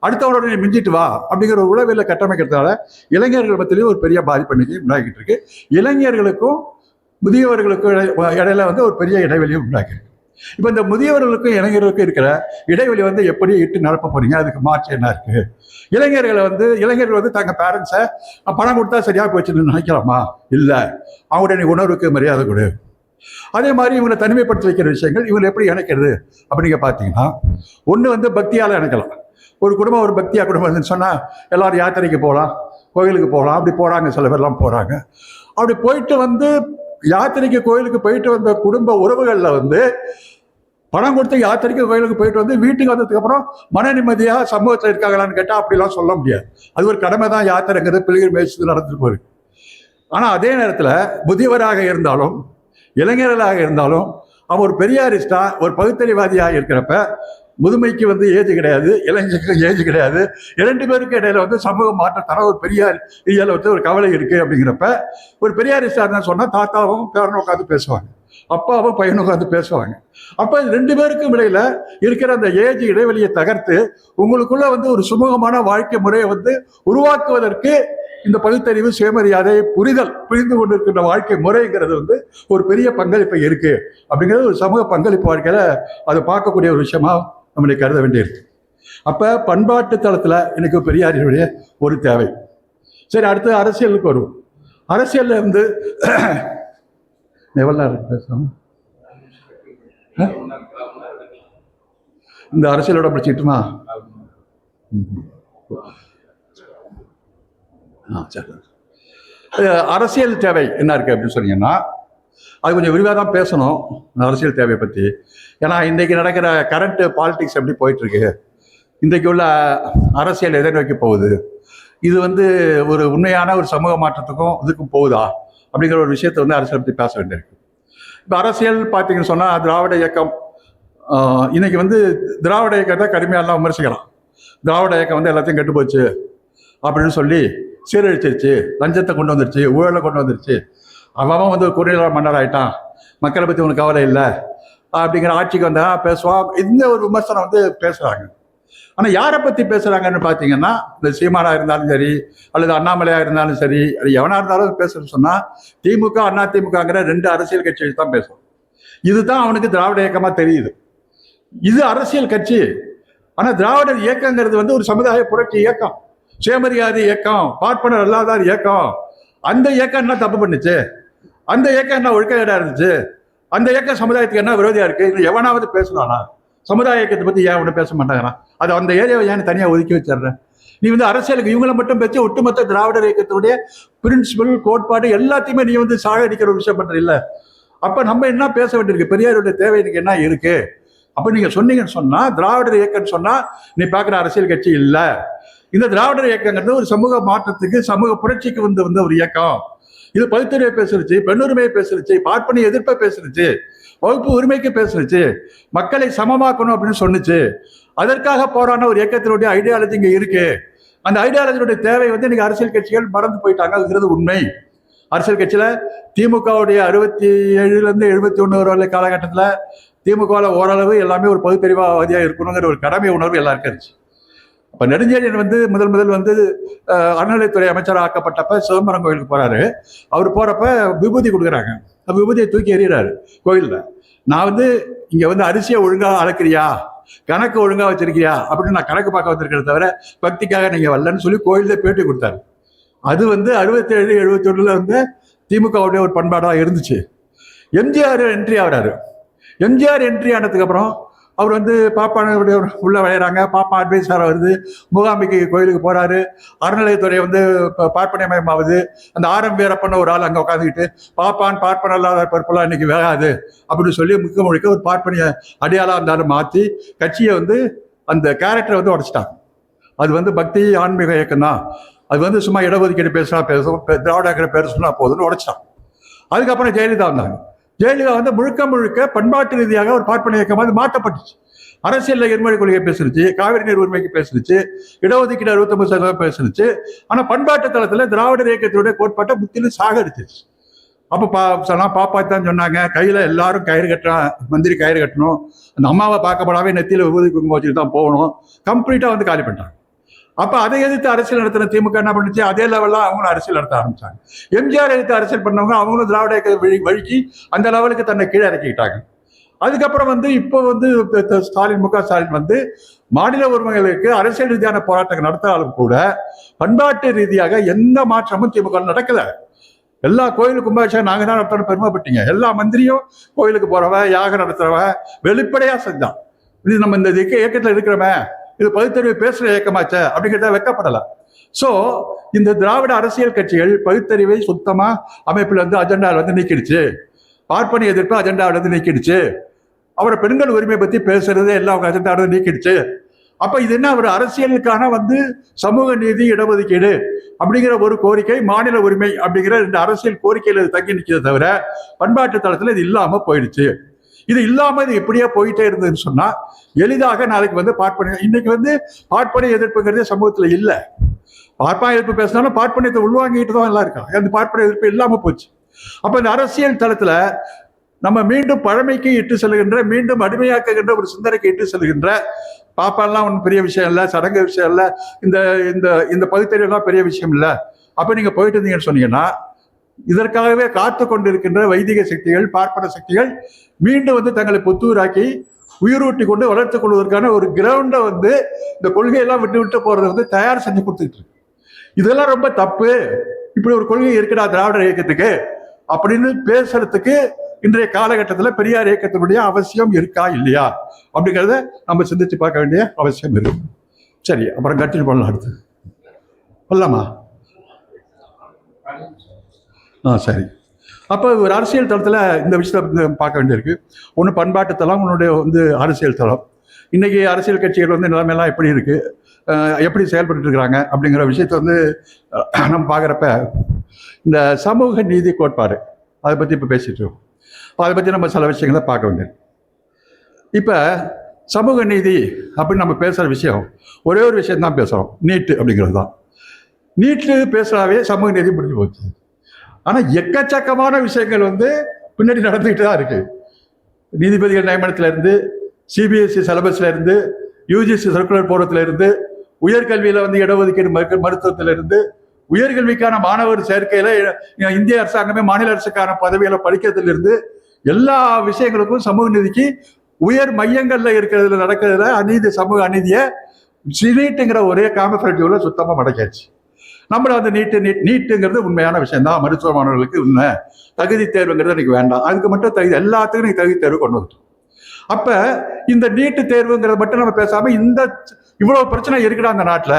அடுத்தவரோட நீ மிஞ்சிட்டு வா அப்படிங்கிற ஒரு உளவியலை கட்டமைக்கிறதுனால இளைஞர்கள் மத்தியிலேயும் ஒரு பெரிய பாதிப்பு இன்னைக்கு உண்டாகிட்டு இருக்கு. இளைஞர்களுக்கும் முதியவர்களுக்கும் இடையில வந்து ஒரு பெரிய இடைவெளியும் உண்டாக்கிருக்கு. இப்போ இந்த முதியவர்களுக்கும் இளைஞர்களுக்கும் இருக்கிற இடைவெளி வந்து எப்படி இட்டு நிரப்ப போறீங்க? அதுக்கு மாற்று என்ன இருக்கு? இளைஞர்கள் வந்து தங்க பேரண்ட்ஸை பணம் கொடுத்தா சரியா போச்சுன்னு நினைக்கலாமா? இல்லை, அவங்களுடைய உணர்வுக்கு மரியாதை கொடு. அதே மாதிரி இவங்களை தனிமைப்படுத்தி வைக்கிற விஷயங்கள் இவங்களை எப்படி இணைக்கிறது அப்படிங்க பார்த்தீங்கன்னா, ஒன்று வந்து பக்தியால் இணைக்கலாம். ஒரு குடும்பம் ஒரு பக்தியா குடும்பம் சொன்னால் எல்லாரும் யாத்திரைக்கு போகலாம், கோயிலுக்கு போகலாம், அப்படி போகிறாங்க, சில பேர்லாம் போகிறாங்க. அப்படி போயிட்டு வந்து யாத்திரைக்கு கோயிலுக்கு போயிட்டு வந்த குடும்ப உறவுகளில் வந்து பணம் கொடுத்து யாத்திரைக்கு கோயிலுக்கு போயிட்டு வந்து வீட்டுக்கு வந்ததுக்கப்புறம் மன நிம்மதியாக சமூகத்தில் இருக்காங்களான்னு கேட்டால் அப்படிலாம் சொல்ல முடியாது. அது ஒரு கடமை தான். யாத்திரைங்கிறது பில்கிரிமேஜ் நடந்துட்டு போகுது. ஆனால் அதே நேரத்தில் முதியவராக இருந்தாலும் இளைஞர்களாக இருந்தாலும் அவன் ஒரு பெரியாரிஸ்டா ஒரு பகுத்தறிவாதியாக இருக்கிறப்ப முதுமைக்கு வந்து ஏஜ் கிடையாது, இளைஞருக்கு ஏஜ் கிடையாது. 2 பேருக்கு இடையில வந்து சமூக மாற்றத்தான ஒரு பெரியார் இயல வந்து ஒரு கவலை இருக்கு. அப்படிங்கிறப்ப ஒரு பெரியாரிஸ்டா இருந்தா சொன்னா தாத்தாவும் பேரனும் உட்காந்து பேசுவாங்க, அப்பாவும் பையனும் உட்காந்து பேசுவாங்க. அப்ப 2 பேருக்கும் இடையில இருக்கிற அந்த ஏஜ் இடைவெளியை தகர்த்து உங்களுக்குள்ள வந்து ஒரு சுமூகமான வாழ்க்கை முறையை வந்து உருவாக்குவதற்கு இந்த பகுத்தறிவு, சுயமரியாதை, புரிந்து கொண்டிருக்கின்ற வாழ்க்கை முறைங்கிறது வந்து ஒரு பெரிய பங்களிப்பை இருக்கு. அப்படிங்கிறது ஒரு சமூக பங்களிப்பு வாழ்க்கையில அதை பார்க்கக்கூடிய ஒரு விஷயமா நம்மளை கருத வேண்டியிருக்கு. அப்ப பண்பாட்டு தளத்துல எனக்கு பெரியாரினுடைய ஒரு தேவை. சரி, அடுத்து அரசியலுக்கு வரும். அரசியல்ல வந்து எவ்வளவு நேரம் பேசணும்? இந்த அரசியலோட படிச்சுட்டுமா? அரசியல் தேவை என்ன இருக்கு அப்படின்னு சொன்னீங்கன்னா, அது கொஞ்சம் விரிவாக தான் பேசணும் அரசியல் தேவையை பற்றி. ஏன்னா இன்றைக்கி நடக்கிற கரண்ட் பாலிடிக்ஸ் எப்படி போயிட்டுருக்கு, இன்றைக்கு உள்ள அரசியல் எதை நோக்கி போகுது, இது வந்து ஒரு உண்மையான ஒரு சமூக மாற்றத்துக்கும் இதுக்கும் போகுதா அப்படிங்கிற ஒரு விஷயத்தை வந்து அரசியல் பற்றி பேச வேண்டியிருக்கு. இப்போ அரசியல் பார்த்தீங்கன்னு சொன்னால் திராவிட இயக்கம் இன்னைக்கு வந்து திராவிட இயக்கத்தை கடுமையாலாம் விமர்சிக்கலாம். திராவிட இயக்கம் வந்து எல்லாத்தையும் கெட்டு போச்சு அப்படின்னு சொல்லி சீரழிச்சிருச்சு, லஞ்சத்தை கொண்டு வந்துருச்சு, ஊழலை கொண்டு வந்துருச்சு, அவன் வந்து ஒரு குடிநீர் மன்னர் ஆகிட்டான், மக்களை பற்றி உனக்கு கவலை இல்லை அப்படிங்கிற ஆட்சிக்கு வந்தா பேசுவான். இந்த ஒரு விமர்சனம் வந்து பேசுகிறாங்க. ஆனால் யாரை பற்றி பேசுகிறாங்கன்னு பார்த்தீங்கன்னா, இந்த சீமானாக இருந்தாலும் சரி அல்லது அண்ணாமலையாக இருந்தாலும் சரி, அது எவனாக இருந்தாலும் பேசுறேன்னு சொன்னால் திமுக அதிமுகங்கிற 2 அரசியல் கட்சிகள் தான் பேசும். இதுதான் அவனுக்கு திராவிட இயக்கமாக தெரியுது. இது அரசியல் கட்சி. ஆனால் திராவிட இயக்கங்கிறது வந்து ஒரு சமுதாய புரட்சி இயக்கம், சுயமரியாதை இயக்கம், பார்ப்பனர் அல்லாதார் இயக்கம். அந்த இயக்கம் என்ன தப்பு பண்ணுச்சு? அந்த இயக்கம் என்ன ஒழுக்கேடா இருந்துச்சு? அந்த இயக்கம் சமுதாயத்துக்கு என்ன விரோதியா இருக்கு? எவனாவது பேசலானா? சமுதாய இயக்கத்தை பத்தி ஏன் ஒன்றும் பேச மாட்டாங்கிறான்? அது அந்த ஏரியாவை ஏன் தனியாக ஒதுக்கி வச்சிடுறேன்? நீ வந்து அரசியலுக்கு இவங்களை மட்டும் பேச்சு ஒட்டுமொத்த திராவிடர் இயக்கத்தினுடைய பிரின்சிபல், கோட்பாடு எல்லாத்தையுமே நீ வந்து சாகடிக்கிற ஒரு விஷயம் பண்ற இல்ல. அப்ப நம்ம என்ன பேச வேண்டியிருக்கு? பெரியாருடைய தேவை இன்னைக்கு என்ன இருக்கு? அப்ப நீங்க சொன்னீங்கன்னு சொன்னா, திராவிடர் இயக்கம்னு சொன்னா நீ பாக்குற அரசியல் கட்சி இல்ல. இந்த திராவிடர் இயக்கங்கிறது ஒரு சமூக மாற்றத்துக்கு, சமூக புரட்சிக்கு வந்த ஒரு இயக்கம். இது பகுத்தறிவை பேசுருச்சு, பெண்ணுரிமையை பேசுருச்சு, பார்ப்பனிய எதிர்ப்பை பேசுருச்சு, வகுப்பு உரிமைக்கு பேசுருச்சு, மக்களை சமமாக்கணும் அப்படின்னு சொன்னுச்சு. அதற்காக போராடின ஒரு இயக்கத்தினுடைய ஐடியாலஜி இங்க இருக்கு. அந்த ஐடியாலஜியுடைய தேவை வந்து இன்னைக்கு அரசியல் கட்சிகள் மறந்து போயிட்டாங்கிறது உண்மை. அரசியல் கட்சியில திமுகவுடைய 67 71 வரை காலகட்டத்தில் திமுகவில் ஓரளவு எல்லாமே ஒரு பகுத்தறிவாதியா இருக்கணுங்கிற ஒரு கடமை உணர்வு எல்லாருக்கும் இருந்துச்சு. அப்ப நெடுஞ்செழியன் வந்து முதல் வந்து அறநிலைத்துறை அமைச்சராக ஆக்கப்பட்டப்ப சிதம்பரம் கோயிலுக்கு போறாரு. அவர் போறப்ப விபூதி கொடுக்குறாங்க. விபூதியை தூக்கி எறிகிறாரு கோயில்ல. நான் வந்து இங்க வந்து அரிசியை ஒழுங்கா அளக்கிறியா, கணக்கு ஒழுங்கா வச்சிருக்கியா அப்படின்னு நான் கணக்கு பார்க்க வந்திருக்கிறத தவிர பக்திக்காக நீங்க வரலன்னு சொல்லி கோயில்ல பேட்டி கொடுத்தாரு. அது வந்து 67 71 வந்து திமுகவுடைய ஒரு பண்பாடாக இருந்துச்சு. எம்ஜிஆர் என்ட்ரி ஆகிறாரு. எம்ஜிஆர் என்ட்ரி ஆனதுக்கு அப்புறம் அவர் வந்து பாப்பானுடைய உள்ள விளையாடுறாங்க. பாப்பா அட்வைஸராக வருது. மூகாம்பிகை கோயிலுக்கு போறாரு. அறநிலையத்துறை வந்து பார்ப்பனியமயமாவது. அந்த ஆரம் வீரப்பன் ஒரு ஆள் அங்கே உட்காந்துக்கிட்டு பார்ப்பன அல்லாத பருப்பெல்லாம் இன்னைக்கு வேகாது அப்படின்னு சொல்லி முழுக்க ஒரு பார்ப்பனிய அடையாளம் இருந்தாலும் மாற்றி கட்சியை வந்து அந்த கேரக்டரை வந்து உடைச்சிட்டாங்க. அது வந்து பக்தி ஆன்மீக இயக்கம் தான். அது வந்து சும்மா இடஒதுக்கீடு பேசும், திராவிட பேசுனா போதுன்னு உடைச்சிட்டான். அதுக்கப்புறம் ஜெயலலிதா வந்தாங்க. ஜெயலலிதா வந்து முழுக்க பண்பாட்டு ரீதியாக ஒரு பார்ப்பன இயக்கமாக மாற்றப்பட்டுச்சு. அரசியல் இருமொழி கொள்கை பேசுனுச்சு, காவிரி நீர் உரிமைக்கு பேசுனுச்சு, இடஒதுக்கீடு 69% பேசுனுச்சு. ஆனா பண்பாட்டு தளத்துல திராவிடர் இயக்கத்தினுடைய கோட்பாட்டை முற்றிலும் சாகடிச்சிச்சு. அப்ப பாப்பா தான் சொன்னாங்க, கையில எல்லாரும் கயிறு கட்டணும், மந்திரி கயிறு கட்டணும், அந்த அம்மாவை பார்க்கப்படாவே நெத்தியில விபூதி குங்குமம் வச்சுட்டு தான் போகணும். கம்ப்ளீட்டா வந்து காலி பண்ணிட்டாங்க. அப்ப அதை எதிர்த்து அரசியல் நடத்தின திமுக என்ன பண்ணுச்சு, அதே லெவல்ல அவங்களும் அரசியல் நடத்த ஆரம்பிச்சாங்க. எம்ஜிஆர் எதிர்த்து அரசியல் பண்ணவங்க அவங்களும் திராவிட இயக்க வழிக்கு அந்த லெவலுக்கு தன்னை கீழே இறக்கிட்டாங்க. அதுக்கப்புறம் இப்போ ஸ்டாலின், முக ஸ்டாலின் மாநில உரிமைகளுக்கு அரசியல் ரீதியான போராட்டங்கள் நடத்தினாலும் கூட பண்பாட்டு ரீதியாக எந்த மாற்றமும் திமுக நடக்கல. எல்லா கோயிலுக்கு கும்பாபிஷேகம் நாங்க தான் நடத்தணும் பெருமைப்பட்டீங்க. எல்லா மந்திரியும் கோயிலுக்கு போறவ, யாகம் நடத்துறவ வெளிப்படையா செஞ்சான். இது நம்ம இந்த இயக்கத்தில் இருக்கிறவன், இது பகுத்தறிவு பேசுற இயக்கமாச்ச அப்படிங்கிறத வெக்கப்படல. சோ இந்த திராவிட அரசியல் கட்சிகள் பகுத்தறிவை சுத்தமா அமைப்புல அஜெண்டாவில் நீக்கிடுச்சு. பார்ப்பனை எதிர்ப்பு அஜெண்டாவில் நீக்கிடுச்சு. அவரை பெண்கள் உரிமை பத்தி பேசுறதே எல்லாம் அவங்க அஜெண்டாவில் நீக்கிடுச்சு. அப்ப இது என்ன, ஒரு அரசியலுக்கான சமூக நீதி, இடஒதுக்கீடு அப்படிங்கிற ஒரு கோரிக்கை, மாநில உரிமை அப்படிங்கிற இந்த அரசியல் கோரிக்கையில தங்கி நிற்கிறத தவிர பண்பாட்டு தளத்துல இது இல்லாம போயிடுச்சு. இது இல்லாம இது எப்படியா போயிட்டே இருந்ததுன்னு சொன்னா எளிதாக நாளைக்கு பார்ப்பனை, இன்னைக்கு பார்ப்பனை எதிர்ப்புங்கிறதே சமூகத்துல இல்ல. பார்ப்பன எதிர்ப்பு பேசினாலும் பார்ப்பனியத்தை உள்வாங்கிட்டு தான் எல்லாம் இருக்காங்க. அந்த பார்ப்பன எதிர்ப்பு இல்லாம போச்சு. அப்ப இந்த அரசியல் தளத்துல நம்ம மீண்டும் பழமைக்கு இட்டு செல்கின்ற, மீண்டும் அடிமையாக்குகின்ற ஒரு சிந்தனைக்கு இட்டு செல்கின்ற, பாப்பாலாம் ஒன்றும் பெரிய விஷயம் இல்லை, சடங்கு விஷயம் இல்லை, இந்த இந்த இந்த பகுத்தறிவெல்லாம் பெரிய விஷயம் இல்லை. அப்ப நீங்க போயிட்டு இருந்தீங்கன்னு சொன்னீங்கன்னா இதற்காகவே காத்து கொண்டிருக்கின்ற வைதிக சக்திகள், பார்ப்பன சக்திகள் மீண்டும் தங்களை புத்தூராக்கி உயிரூட்டி கொண்டு வளர்த்துக் கொள்வதற்கான ஒரு கிரவுண்டை இந்த கொள்கையெல்லாம் விட்டு விட்டு போறதை தயார் செஞ்சு கொடுத்துட்டு இருக்கு. இதெல்லாம் ரொம்ப தப்பு. இப்படி ஒரு கொள்கை இருக்குடா திராவிட இயக்கத்துக்கு அப்படின்னு பேசுறதுக்கு இன்றைய காலகட்டத்தில் பெரியார் இயக்கத்தினுடைய அவசியம் இருக்கா இல்லையா அப்படிங்கிறத நம்ம சிந்திச்சு பார்க்க வேண்டிய அவசியம் இருக்கு. சரி, அப்புறம் கட்டில் பண்ணலாம். அடுத்து சொல்லலாமா? சரி. அப்போ ஒரு அரசியல் தளத்தில் இந்த விஷயத்தை பார்க்க வேண்டியிருக்கு. ஒன்று பண்பாட்டு தளம், உன்னுடைய அரசியல் தளம். இன்னைக்கு அரசியல் கட்சிகள் நிலைமையெல்லாம் எப்படி இருக்கு, எப்படி செயல்பட்டு இருக்கிறாங்க அப்படிங்கிற விஷயத்த நம்ம பார்க்குறப்ப இந்த சமூக நீதி கோட்பாடு அதை பற்றி இப்போ பேசிட்டு இருக்கோம். அதை பற்றி நம்ம சில விஷயங்களை பார்க்க வேண்டியது. இப்போ சமூக நீதி அப்படின்னு நம்ம பேசுகிற விஷயம் ஒரே ஒரு விஷயம் தான் பேசுகிறோம், நீட்டு அப்படிங்கிறது தான். நீட்டு பேசுகிறாவே சமூக நீதி முடிஞ்சு போச்சு. ஆனால் எக்கச்சக்கமான விஷயங்கள் பின்னாடி நடந்துக்கிட்டு தான் இருக்கு. நீதிபதிகள் நியமனத்துல இருந்து, சிபிஎஸ்சி சிலபஸ்ல இருந்து, யூஜிசி சர்க்குலர் போறதுல இருந்து, உயர்கல்வியில இடஒதுக்கீடு மருத்துவத்துல இருந்து, உயர்கல்விக்கான மாணவர் சேர்க்கையில இந்திய அரசாங்கமே மாநில அரசுக்கான பதவிகளை படிக்கிறதுல இருந்து எல்லா விஷயங்களுக்கும் சமூக நீதிக்கு உயர் மையங்கள்ல இருக்கிறதுல நடக்கிறதுல அநீதி, சமூக அநீதியை நீட்டுங்கிற ஒரே காமஃபரேட்டிவ்ல சுத்தமா மடக்காச்சு. நம்மள நீட்டுங்கிறது உண்மையான விஷயம் தான். மருத்துவ மாணவர்களுக்கு உண்மை தகுதி தேர்வுங்கிறது எனக்கு வேண்டாம், அதுக்கு மட்டும் தகுதி, எல்லாத்துக்கும் நீங்க தகுதி தேர்வு கொண்டு வந்துட்டோம். அப்ப இந்த நீட்டு தேர்வுங்கிறத மட்டும் நம்ம பேசாம இவ்வளவு பிரச்சனை இருக்குடா அந்த நாட்டுல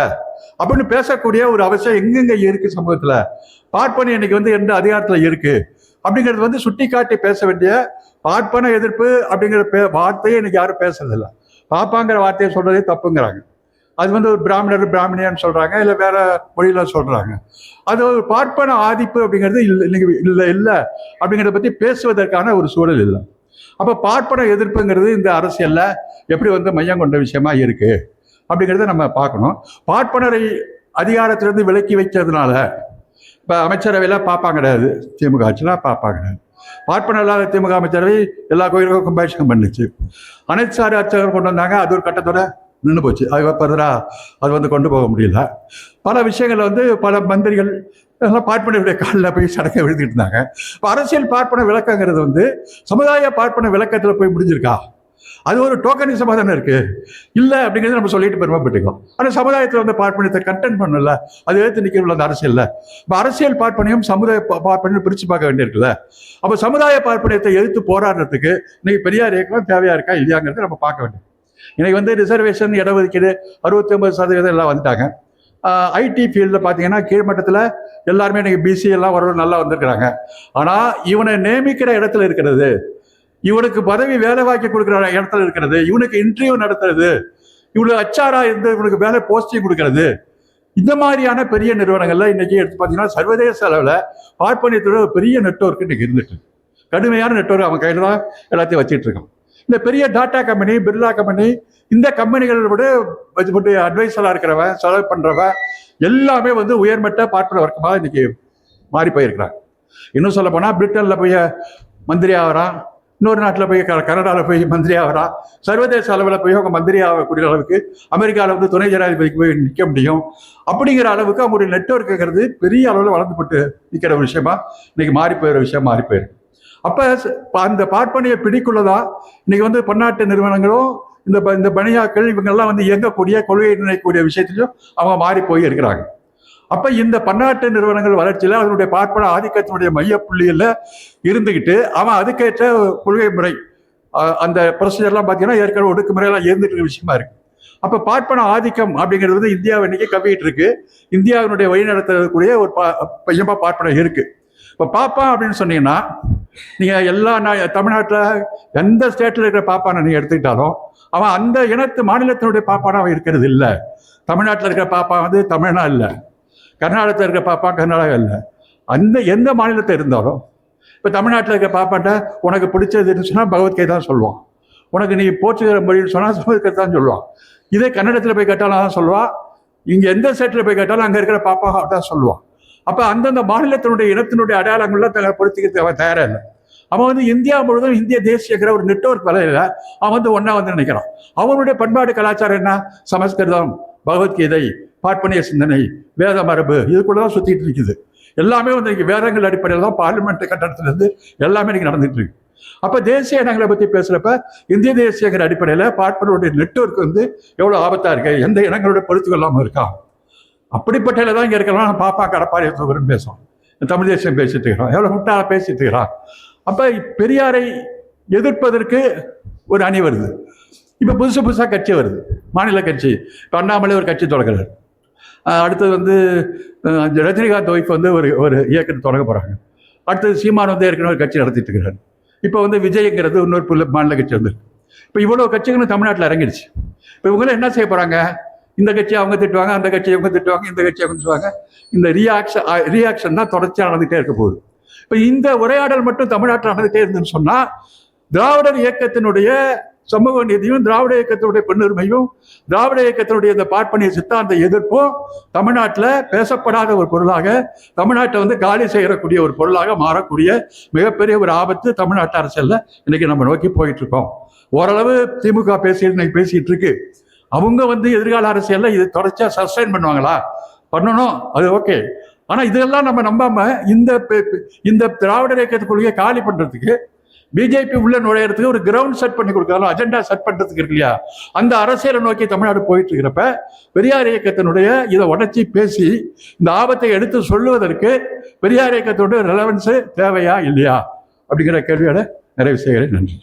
அப்படின்னு பேசக்கூடிய ஒரு அவசியம் எங்கெங்க இருக்கு சமூகத்துல. பார்ப்பனை இன்னைக்கு எந்த அதிகாரத்துல இருக்கு அப்படிங்கிறது சுட்டி காட்டி பேச வேண்டிய, பார்ப்பன எதிர்ப்பு அப்படிங்கிற வார்த்தையை இன்னைக்கு யாரும் பேசுறது இல்லை. பாப்பாங்கிற வார்த்தையை சொல்றதே தப்புங்கிறாங்க. அது ஒரு பிராமணர், பிராமணியான்னு சொல்றாங்க, இல்லை வேற மொழியில சொல்றாங்க. அது ஒரு பார்ப்பன ஆதிப்பு அப்படிங்கிறது இல்லை அப்படிங்கிறத பத்தி பேசுவதற்கான ஒரு சூழல் இல்லை. அப்ப பார்ப்பன எதிர்ப்புங்கிறது இந்த அரசியல்ல எப்படி மையம் கொண்ட விஷயமா இருக்கு அப்படிங்கிறத நம்ம பார்க்கணும். பார்ப்பனரை அதிகாரத்திலிருந்து விலக்கி வைக்கிறதுனால இப்ப அமைச்சரவையில பாப்பா கிடையாது, திமுக ஆட்சினா பாப்பா கிடையாது. பார்ப்பனர் இல்லாத திமுக அமைச்சரவை எல்லா கோயிலுக்கும் கும்பாபிஷேகம் பண்ணுச்சு. அனைத்து சாரி அர்ச்சகர் கொண்டு வந்தாங்க, அது ஒரு கட்டத்தோட நின்று போச்சு. அது பரதரா அது கொண்டு போக முடியல. பல விஷயங்கள் பல மந்திரிகள் எல்லாம் பார்ப்பனருடைய காலில் போய் சடங்கை விழுந்துட்டு இருந்தாங்க. இப்போ அரசியல் பார்ப்பன விளக்கங்கிறது சமுதாய பார்ப்பன விளக்கத்தில் போய் முடிஞ்சிருக்கா? அது ஒரு டோக்கனிசமாக தானே இருக்கு. இல்லை அப்படிங்கிறது நம்ம சொல்லிட்டு பெருமைப்பட்டுக்கோம். ஆனால் சமுதாயத்தில் பார்ப்பனத்தை கண்டென்ட் பண்ணல, அது எடுத்து நிற்கிறவங்கள அந்த அரசியல்ல. இப்போ அரசியல் பார்ப்பனையும் சமுதாய பார்ப்பனையும் பிரித்து பார்க்க வேண்டியிருக்குல்ல. அப்போ சமுதாய பார்ப்பனத்தை எதிர்த்து போராடுறதுக்கு இன்னைக்கு பெரியார் இயக்கம் தேவையா இருக்கா இல்லையாங்கிறது நம்ம பார்க்க வேண்டியது. இன்னைக்கு ரிசர்வேஷன், இடஒதுக்கீடு 69% எல்லாம் வந்துட்டாங்க. ஐடி ஃபீல்டில் பார்த்தீங்கன்னா கீழ்மட்டத்தில் எல்லாருமே இன்னைக்கு பிசி எல்லாம் வரவு நல்லா வந்திருக்கிறாங்க. ஆனால் இவனை நியமிக்கிற இடத்துல இருக்கிறது, இவனுக்கு பதவி வேலை வாக்கி கொடுக்குற இடத்துல இருக்கிறது, இவனுக்கு இன்டர்வியூ நடத்துறது, இவனுக்கு அச்சாரா இருந்து இவனுக்கு வேலை போஸ்டிங் கொடுக்கறது, இந்த மாதிரியான பெரிய நிறுவனங்கள்ல இன்னைக்கு எடுத்து பார்த்தீங்கன்னா சர்வதேச அளவில் பார்ப்பனியத்தோட பெரிய நெட்வொர்க் இன்னைக்கு இருந்துட்டு, கடுமையான நெட்வொர்க் அவன் கையில் தான் எல்லாத்தையும் வச்சுட்டு இருக்கான். இந்த பெரிய டாடா கம்பெனி, பிர்லா கம்பெனி, இந்த கம்பெனிகளோட அட்வைசரா இருக்கிறவன், செலவு பண்றவன் எல்லாமே உயர்மட்ட பார்ப்பன வர்க்கமாக இன்னைக்கு மாறி போயிருக்கிறாங்க. இன்னும் சொல்ல போனா பிரிட்டன்ல போய் மந்திரி ஆகிறான், இன்னொரு நாட்டில் போய் கனடாவில் போய் மந்திரி ஆகிறா, சர்வதேச அளவில் போய் அவங்க மந்திரி ஆகக்கூடிய அளவுக்கு, அமெரிக்காவில் வந்து துணை ஜனாதிபதிக்கு போய் நிற்க முடியும். அப்படிங்கிற அளவுக்கு அவங்களுடைய நெட்வொர்க்குங்கிறது பெரிய அளவில் வளர்ந்துபட்டு நிற்கிற ஒரு விஷயமா இன்னைக்கு மாறி போயிடுற விஷயம் மாறி போயிருக்கு. அப்போ அந்த பார்ப்பனிய பிடிக்குள்ளதான் இன்னைக்கு வந்து பன்னாட்டு நிறுவனங்களும் இந்த பனியாக்கள் இவங்கெல்லாம் வந்து இயங்கக்கூடிய கொள்கை நிர்ணயிக்கக்கூடிய விஷயத்திலையும் அவங்க மாறி போய் இருக்கிறாங்க. அப்ப இந்த பன்னாட்டு நிறுவனங்கள் வளர்ச்சியில அதனுடைய பார்ப்பன ஆதிக்கத்தினுடைய மையப்புள்ளியில் இருந்துகிட்டு அவன் அதுக்கேற்ற கொள்கை முறை அந்த ப்ரொசீஜர்லாம் பார்த்தீங்கன்னா ஏற்கனவே ஒடுக்குமுறையெல்லாம் இருந்துட்டு இருக்க விஷயமா இருக்கு. அப்ப பார்ப்பன ஆதிக்கம் அப்படிங்கிறது வந்து இந்தியாவை இன்னைக்கு கவிட்டு இருக்கு. இந்தியாவினுடைய வழிநடத்தக்கூடிய ஒரு பையன்பா பார்ப்பனம் இருக்கு. இப்ப பாப்பா அப்படின்னு சொன்னீங்கன்னா நீங்க எல்லா தமிழ்நாட்டில் எந்த ஸ்டேட்ல இருக்கிற பாப்பானை நீங்க எடுத்துக்கிட்டாலும் அவன் அந்த இனத்து மாநிலத்தினுடைய பாப்பானா அவன் இருக்கிறது இல்லை. தமிழ்நாட்டில் இருக்கிற பாப்பா வந்து தமிழ்னா இல்லை, கர்நாடகத்தில் இருக்கிற பாப்பா கர்நாடகா இல்லை. அந்த எந்த மாநிலத்தை இருந்தாலும் இப்போ தமிழ்நாட்டில் இருக்கிற பாப்பாட்ட உனக்கு பிடிச்சதுன்னு சொன்னால் பகவத்கீதை தான் சொல்லுவான். உனக்கு நீ போற்றுகிற மொழின்னு சொன்னால் சமஸ்கிருதம் தான் சொல்லுவான். இதே கன்னடத்தில் போய் கேட்டாலும் தான் சொல்லுவான். இங்கே எந்த ஸ்டேட்டில் போய் கேட்டாலும் அங்கே இருக்கிற பாப்பா தான் சொல்லுவான். அப்போ அந்தந்த மாநிலத்தினுடைய இனத்தினுடைய அடையாளங்கள்லாம் தங்களை பொருத்திக்கிறது அவன் தயாராக இல்லை. அவன் வந்து இந்தியா முழுவதும் இந்திய தேசியங்கிற ஒரு நெட்வொர்க் வலையில அவன் வந்து ஒன்னா வந்து நினைக்கிறான். அவனுடைய பண்பாடு கலாச்சாரம் என்ன? சமஸ்கிருதம், பகவத்கீதை, பார்ப்பனிய சிந்தனை, வேத மரபு, இது கூட தான் சுத்திட்டு இருக்குது. எல்லாமே வந்து இன்னைக்கு வேதங்கள் அடிப்படையில் தான் பார்லிமெண்ட் கட்டடத்திலிருந்து எல்லாமே இன்னைக்கு நடந்துட்டு இருக்கு. அப்ப தேசிய இனங்களை பத்தி பேசுறப்ப இந்திய தேசியங்கிற அடிப்படையில பார்ப்பனுடைய நெட்வொர்க் வந்து எவ்வளவு ஆபத்தா இருக்கு, எந்த இனங்களுடைய பொறுத்துகள் இல்லாம இருக்கா, அப்படிப்பட்ட தான் இங்க இருக்கலாம். பாப்பா கடப்பாறை பேசுவோம், தமிழ் தேசியம் பேசிட்டு இருக்கிறோம், எவ்வளவு முட்டாள பேசிட்டு இருக்கிறான். அப்ப பெரியாரை எதிர்ப்பதற்கு ஒரு அணி வருது. இப்ப புதுசா கட்சி வருது, மாநில கட்சி. இப்போ அண்ணாமலை ஒரு கட்சி தொடங்குறாரு. அடுத்தது வந்து ரஜினிகாந்த் ஒய்ஃப் வந்து ஒரு இயக்கத்தை தொடங்க போறாங்க. அடுத்தது சீமான் வந்து ஏற்கனவே ஒரு கட்சி நடத்திட்டு இருக்கிறாரு. இப்போ வந்து விஜய்ங்கிறது இன்னொரு மாநில கட்சி வந்து. இப்போ இவ்வளவு கட்சிகளும் தமிழ்நாட்டில் இறங்கிடுச்சு. இப்போ இவங்களும் என்ன செய்ய போறாங்க? இந்த கட்சி அவங்க திட்டுவாங்க, அந்த கட்சி அவங்க திட்டுவாங்க, இந்த கட்சி அவங்க திட்டுவாங்க. இந்த ரியாக்ஷன் தான் தொடர்ச்சியாக நடந்துகிட்டே இருக்க போகுது. இப்போ இந்த உரையாடல் மட்டும் தமிழ்நாட்டில் நடந்துகிட்டே இருந்துன்னு சொன்னா திராவிடர் இயக்கத்தினுடைய சமூக நீதியும், திராவிட இயக்கத்தினுடைய பெண்ணுரிமையும், திராவிட இயக்கத்தினுடைய இந்த பார்ப்பனிய சித்தாந்த எதிர்ப்பும் தமிழ்நாட்டில் பேசப்படாத ஒரு பொருளாக, தமிழ்நாட்டை வந்து காலி செய்யக்கூடிய ஒரு பொருளாக மாறக்கூடிய மிகப்பெரிய ஒரு ஆபத்து தமிழ்நாட்டு அரசியல்ல இன்னைக்கு நம்ம நோக்கி போயிட்டு இருக்கோம். ஓரளவு திமுக பேசிட்டு இருக்கு. அவங்க வந்து எதிர்கால அரசியல்ல இது தொடர்ச்சியா சஸ்டைன் பண்ணுவாங்களா? பண்ணணும், அது ஓகே. ஆனா இதெல்லாம் நம்ம நம்பாம இந்த திராவிட இயக்கத்துக்குள்ளேயே காலி பண்றதுக்கு, பிஜேபி உள்ள நுழையறதுக்கு ஒரு கிரவுண்ட் செட் பண்ணி கொடுக்கறதும், அஜெண்டா செட் பண்றதுக்கு இருக்கு இல்லையா, அந்த அரசியலை நோக்கி தமிழ்நாடு போயிட்டு இருக்கிறப்ப பெரியார் இயக்கத்தினுடைய இதை உடச்சி பேசி இந்த ஆபத்தை எடுத்து சொல்லுவதற்கு பெரியார் இயக்கத்தோட ரெலவன்ஸ் தேவையா இல்லையா அப்படிங்கிற கேள்வியோட நிறைவு செய்கிறேன். நன்றி.